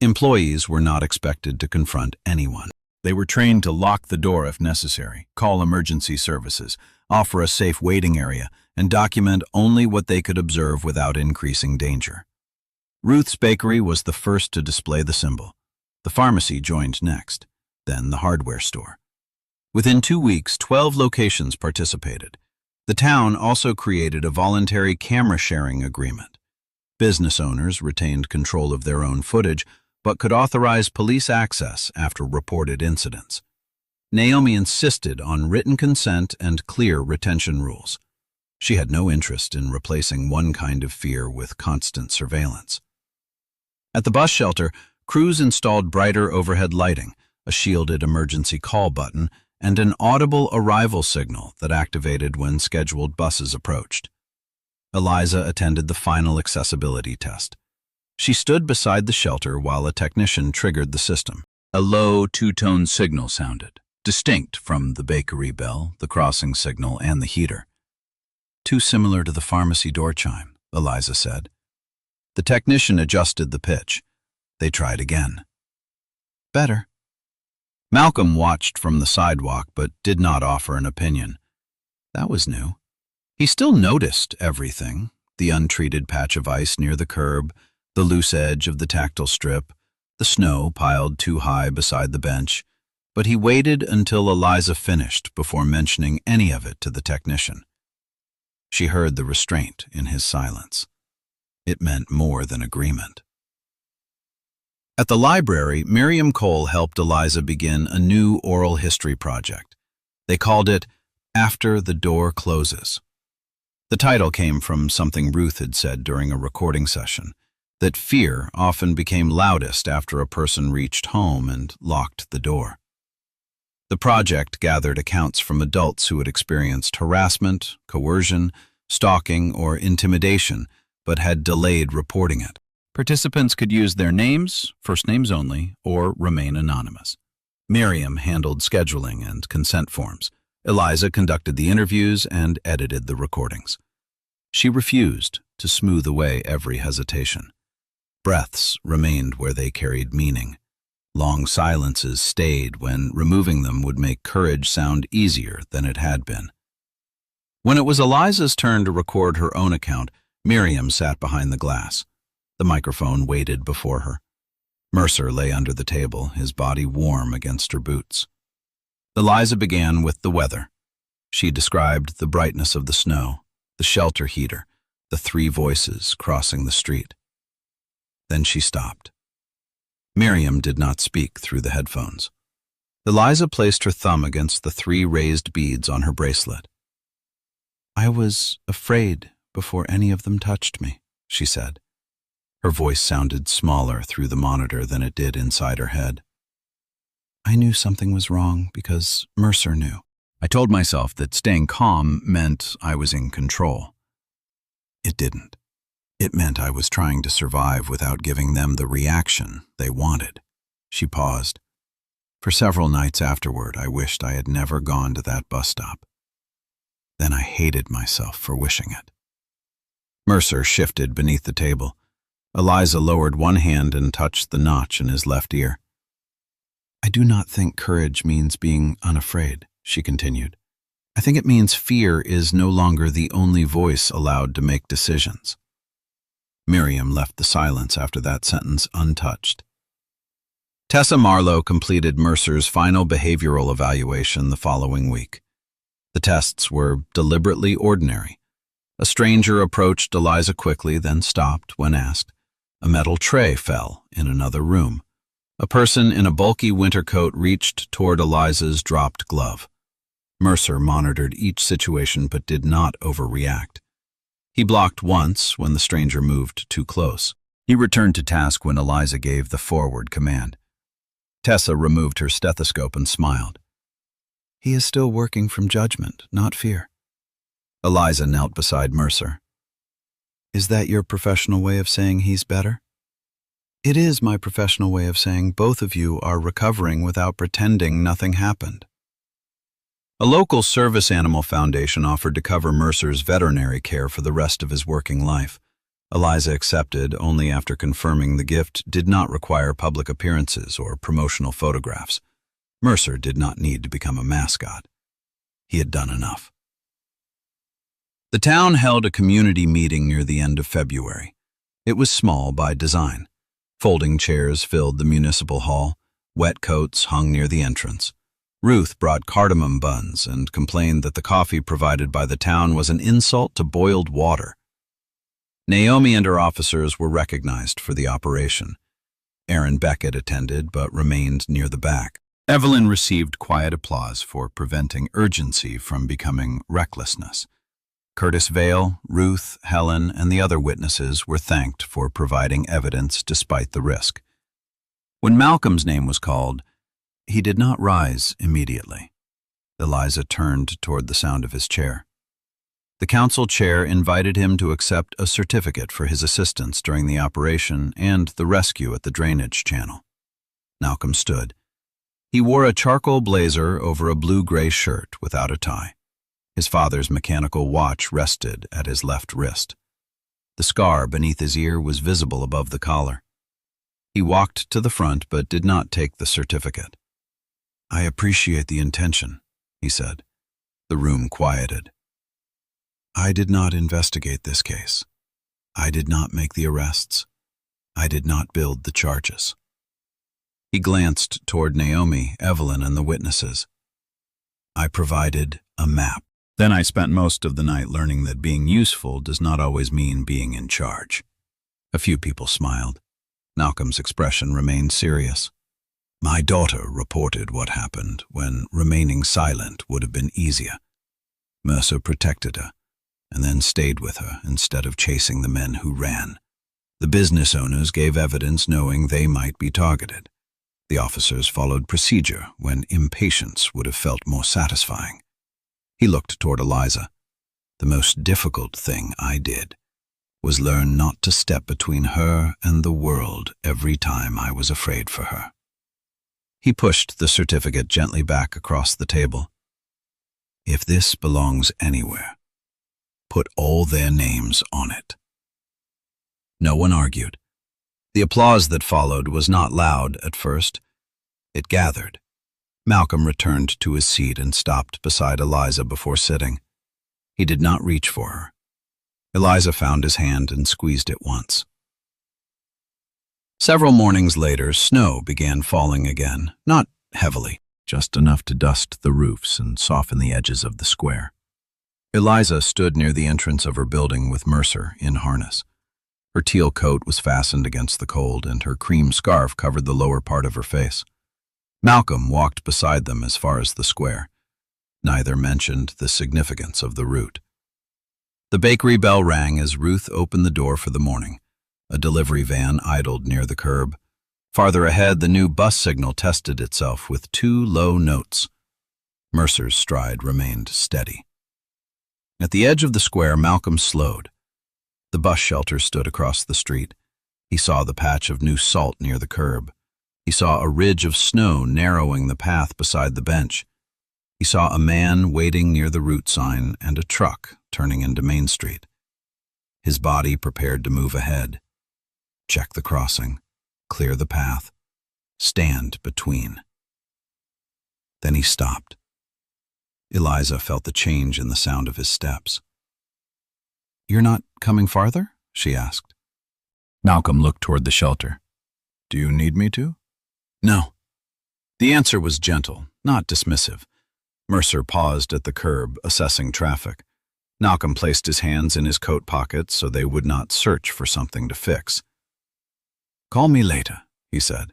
Speaker 1: Employees were not expected to confront anyone. They were trained to lock the door if necessary, call emergency services, offer a safe waiting area, and document only what they could observe without increasing danger. Ruth's Bakery was the first to display the symbol. The pharmacy joined next, then the hardware store. Within 2 weeks, 12 locations participated. The town also created a voluntary camera sharing agreement. Business owners retained control of their own footage, but could authorize police access after reported incidents. Naomi insisted on written consent and clear retention rules. She had no interest in replacing one kind of fear with constant surveillance. At the bus shelter, crews installed brighter overhead lighting, a shielded emergency call button, and an audible arrival signal that activated when scheduled buses approached. Eliza attended the final accessibility test. She stood beside the shelter while a technician triggered the system. A low, two-tone signal sounded, distinct from the bakery bell, the crossing signal, and the heater. "Too similar to the pharmacy door chime," Eliza said. The technician adjusted the pitch. They tried again. "Better." Malcolm watched from the sidewalk but did not offer an opinion. That was new. He still noticed everything: the untreated patch of ice near the curb, the loose edge of the tactile strip, the snow piled too high beside the bench, but he waited until Eliza finished before mentioning any of it to the technician. She heard the restraint in his silence. It meant more than agreement. At the library, Miriam Cole helped Eliza begin a new oral history project. They called it After the Door Closes. The title came from something Ruth had said during a recording session, that fear often became loudest after a person reached home and locked the door. The project gathered accounts from adults who had experienced harassment, coercion, stalking, or intimidation, but had delayed reporting it. Participants could use their names, first names only, or remain anonymous. Miriam handled scheduling and consent forms. Eliza conducted the interviews and edited the recordings. She refused to smooth away every hesitation. Breaths remained where they carried meaning. Long silences stayed when removing them would make courage sound easier than it had been. When it was Eliza's turn to record her own account, Miriam sat behind the glass.
Speaker 2: The microphone waited before her. Mercer lay under the table, his body warm against her boots. Eliza began with the weather. She described the brightness of the snow, the shelter heater, the three voices crossing the street. Then she stopped. Miriam did not speak through the headphones. Eliza placed her thumb against the three raised beads on her bracelet. "I was afraid before any of them touched me," she said. Her voice sounded smaller through the monitor than it did inside her head. "I knew something was wrong because Mercer knew." I told myself that staying calm meant I was in control. It didn't. It meant I was trying to survive without giving them the reaction they wanted. She paused. For several nights afterward, I wished I had never gone to that bus stop. Then I hated myself for wishing it. Mercer shifted beneath the table. Eliza lowered one hand and touched the notch in his left ear. "I do not think courage means being unafraid," she continued. "I think it means fear is no longer the only voice allowed to make decisions." Miriam left the silence after that sentence untouched. Tessa Marlowe completed Mercer's final behavioral evaluation the following week. The tests were deliberately ordinary. A stranger approached Eliza quickly, then stopped when asked. A metal tray fell in another room. A person in a bulky winter coat reached toward Eliza's dropped glove. Mercer monitored each situation but did not overreact. He blocked once when the stranger moved too close. He returned to task when Eliza gave the forward command. Tessa removed her stethoscope and smiled. "He is still working from judgment, not fear." Eliza knelt beside Mercer. "Is that your professional way of saying he's better?" "It is my professional way of saying both of you are recovering without pretending nothing happened." A local service animal foundation offered to cover Mercer's veterinary care for the rest of his working life. Eliza accepted only after confirming the gift did not require public appearances or promotional photographs. Mercer did not need to become a mascot. He had done enough. The town held a community meeting near the end of February. It was small by design. Folding chairs filled the municipal hall. Wet coats hung near the entrance. Ruth brought cardamom buns and complained that the coffee provided by the town was an insult to boiled water. Naomi and her officers were recognized for the operation. Aaron Beckett attended but remained near the back. Evelyn received quiet applause for preventing urgency from becoming recklessness. Curtis Vale, Ruth, Helen, and the other witnesses were thanked for providing evidence despite the risk. When Malcolm's name was called, he did not rise immediately. Eliza turned toward the sound of his chair. The council chair invited him to accept a certificate for his assistance during the operation and the rescue at the drainage channel. Malcolm stood. He wore a charcoal blazer over a blue-gray shirt without a tie. His father's mechanical watch rested at his left wrist. The scar beneath his ear was visible above the collar. He walked to the front but did not take the certificate. "I appreciate the intention," he said. The room quieted. "I did not investigate this case. I did not make the arrests. I did not build the charges." He glanced toward Naomi, Evelyn, and the witnesses. "I provided a map. Then I spent most of the night learning that being useful does not always mean being in charge." A few people smiled. Malcolm's expression remained serious. "My daughter reported what happened when remaining silent would have been easier. Mercer protected her, and then stayed with her instead of chasing the men who ran. The business owners gave evidence knowing they might be targeted. The officers followed procedure when impatience would have felt more satisfying." He looked toward Eliza. "The most difficult thing I did was learn not to step between her and the world every time I was afraid for her." He pushed the certificate gently back across the table. "If this belongs anywhere, put all their names on it." No one argued. The applause that followed was not loud at first. It gathered. Malcolm returned to his seat and stopped beside Eliza before sitting. He did not reach for her. Eliza found his hand and squeezed it once.
Speaker 1: Several mornings later, snow began falling again, not heavily, just enough to dust the roofs and soften the edges of the square. Eliza stood near the entrance of her building with Mercer in harness. Her teal coat was fastened against the cold, and her cream scarf covered the lower part of her face. Malcolm walked beside them as far as the square. Neither mentioned the significance of the route. The bakery bell rang as Ruth opened the door for the morning. A delivery van idled near the curb. Farther ahead, the new bus signal tested itself with 2 low notes. Mercer's stride remained steady. At the edge of the square, Malcolm slowed. The bus shelter stood across the street. He saw the patch of new salt near the curb. He saw a ridge of snow narrowing the path beside the bench. He saw a man waiting near the route sign and a truck turning into Main Street. His body prepared to move ahead. Check the crossing, clear the path, stand between. Then he stopped. Eliza felt the change in the sound of his steps. "You're not coming farther?" she asked. Malcolm looked toward the shelter. "Do you need me to?" "No." The answer was gentle, not dismissive. Mercer paused at the curb, assessing traffic. Malcolm placed his hands in his coat pockets so they would not search for something to fix. "Call me later," he said.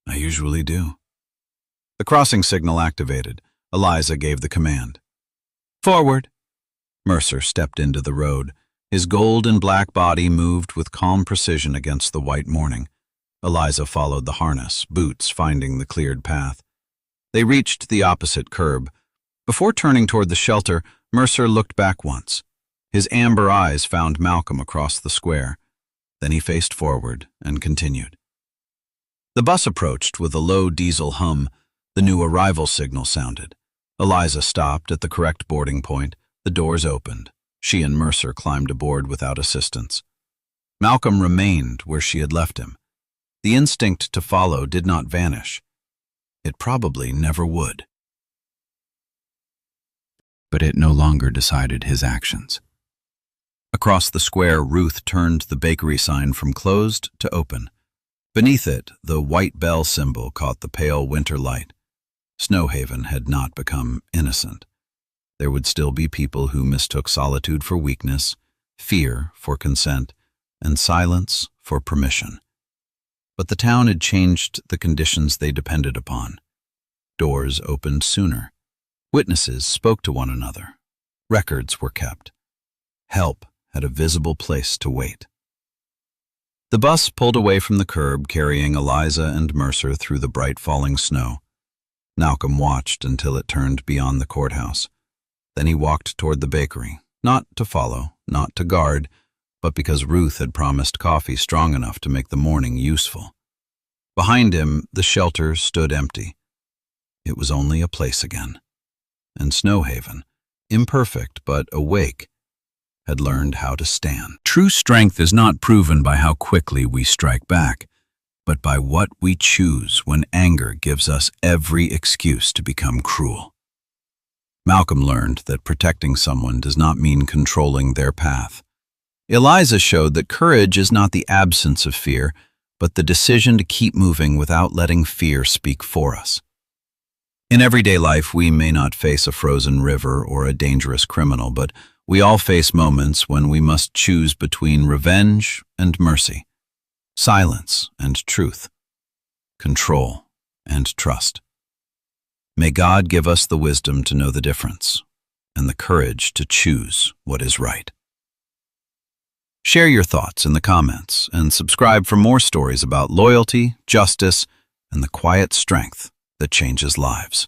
Speaker 1: "I usually do." The crossing signal activated. Eliza gave the command. "Forward." Mercer stepped into the road. His gold and black body moved with calm precision against the white morning. Eliza followed the harness, boots finding the cleared path. They reached the opposite curb. Before turning toward the shelter, Mercer looked back once. His amber eyes found Malcolm across the square. Then he faced forward and continued. The bus approached with a low diesel hum. The new arrival signal sounded. Eliza stopped at the correct boarding point. The doors opened. She and Mercer climbed aboard without assistance. Malcolm remained where she had left him. The instinct to follow did not vanish. It probably never would. But it no longer decided his actions. Across the square, Ruth turned the bakery sign from closed to open. Beneath it, the white bell symbol caught the pale winter light. Snowhaven had not become innocent. There would still be people who mistook solitude for weakness, fear for consent, and silence for permission. But the town had changed the conditions they depended upon. Doors opened sooner. Witnesses spoke to one another. Records were kept. Help had a visible place to wait. The bus pulled away from the curb, carrying Eliza and Mercer through the bright falling snow. Malcolm watched until it turned beyond the courthouse. Then he walked toward the bakery, not to follow, not to guard, but because Ruth had promised coffee strong enough to make the morning useful. Behind him, the shelter stood empty. It was only a place again. And Snowhaven, imperfect but awake, had learned how to stand. True strength is not proven by how quickly we strike back, but by what we choose when anger gives us every excuse to become cruel. Malcolm learned that protecting someone does not mean controlling their path. Eliza showed that courage is not the absence of fear, but the decision to keep moving without letting fear speak for us. In everyday life, we may not face a frozen river or a dangerous criminal, but we all face moments when we must choose between revenge and mercy, silence and truth, control and trust. May God give us the wisdom to know the difference and the courage to choose what is right. Share your thoughts in the comments and subscribe for more stories about loyalty, justice, and the quiet strength that changes lives.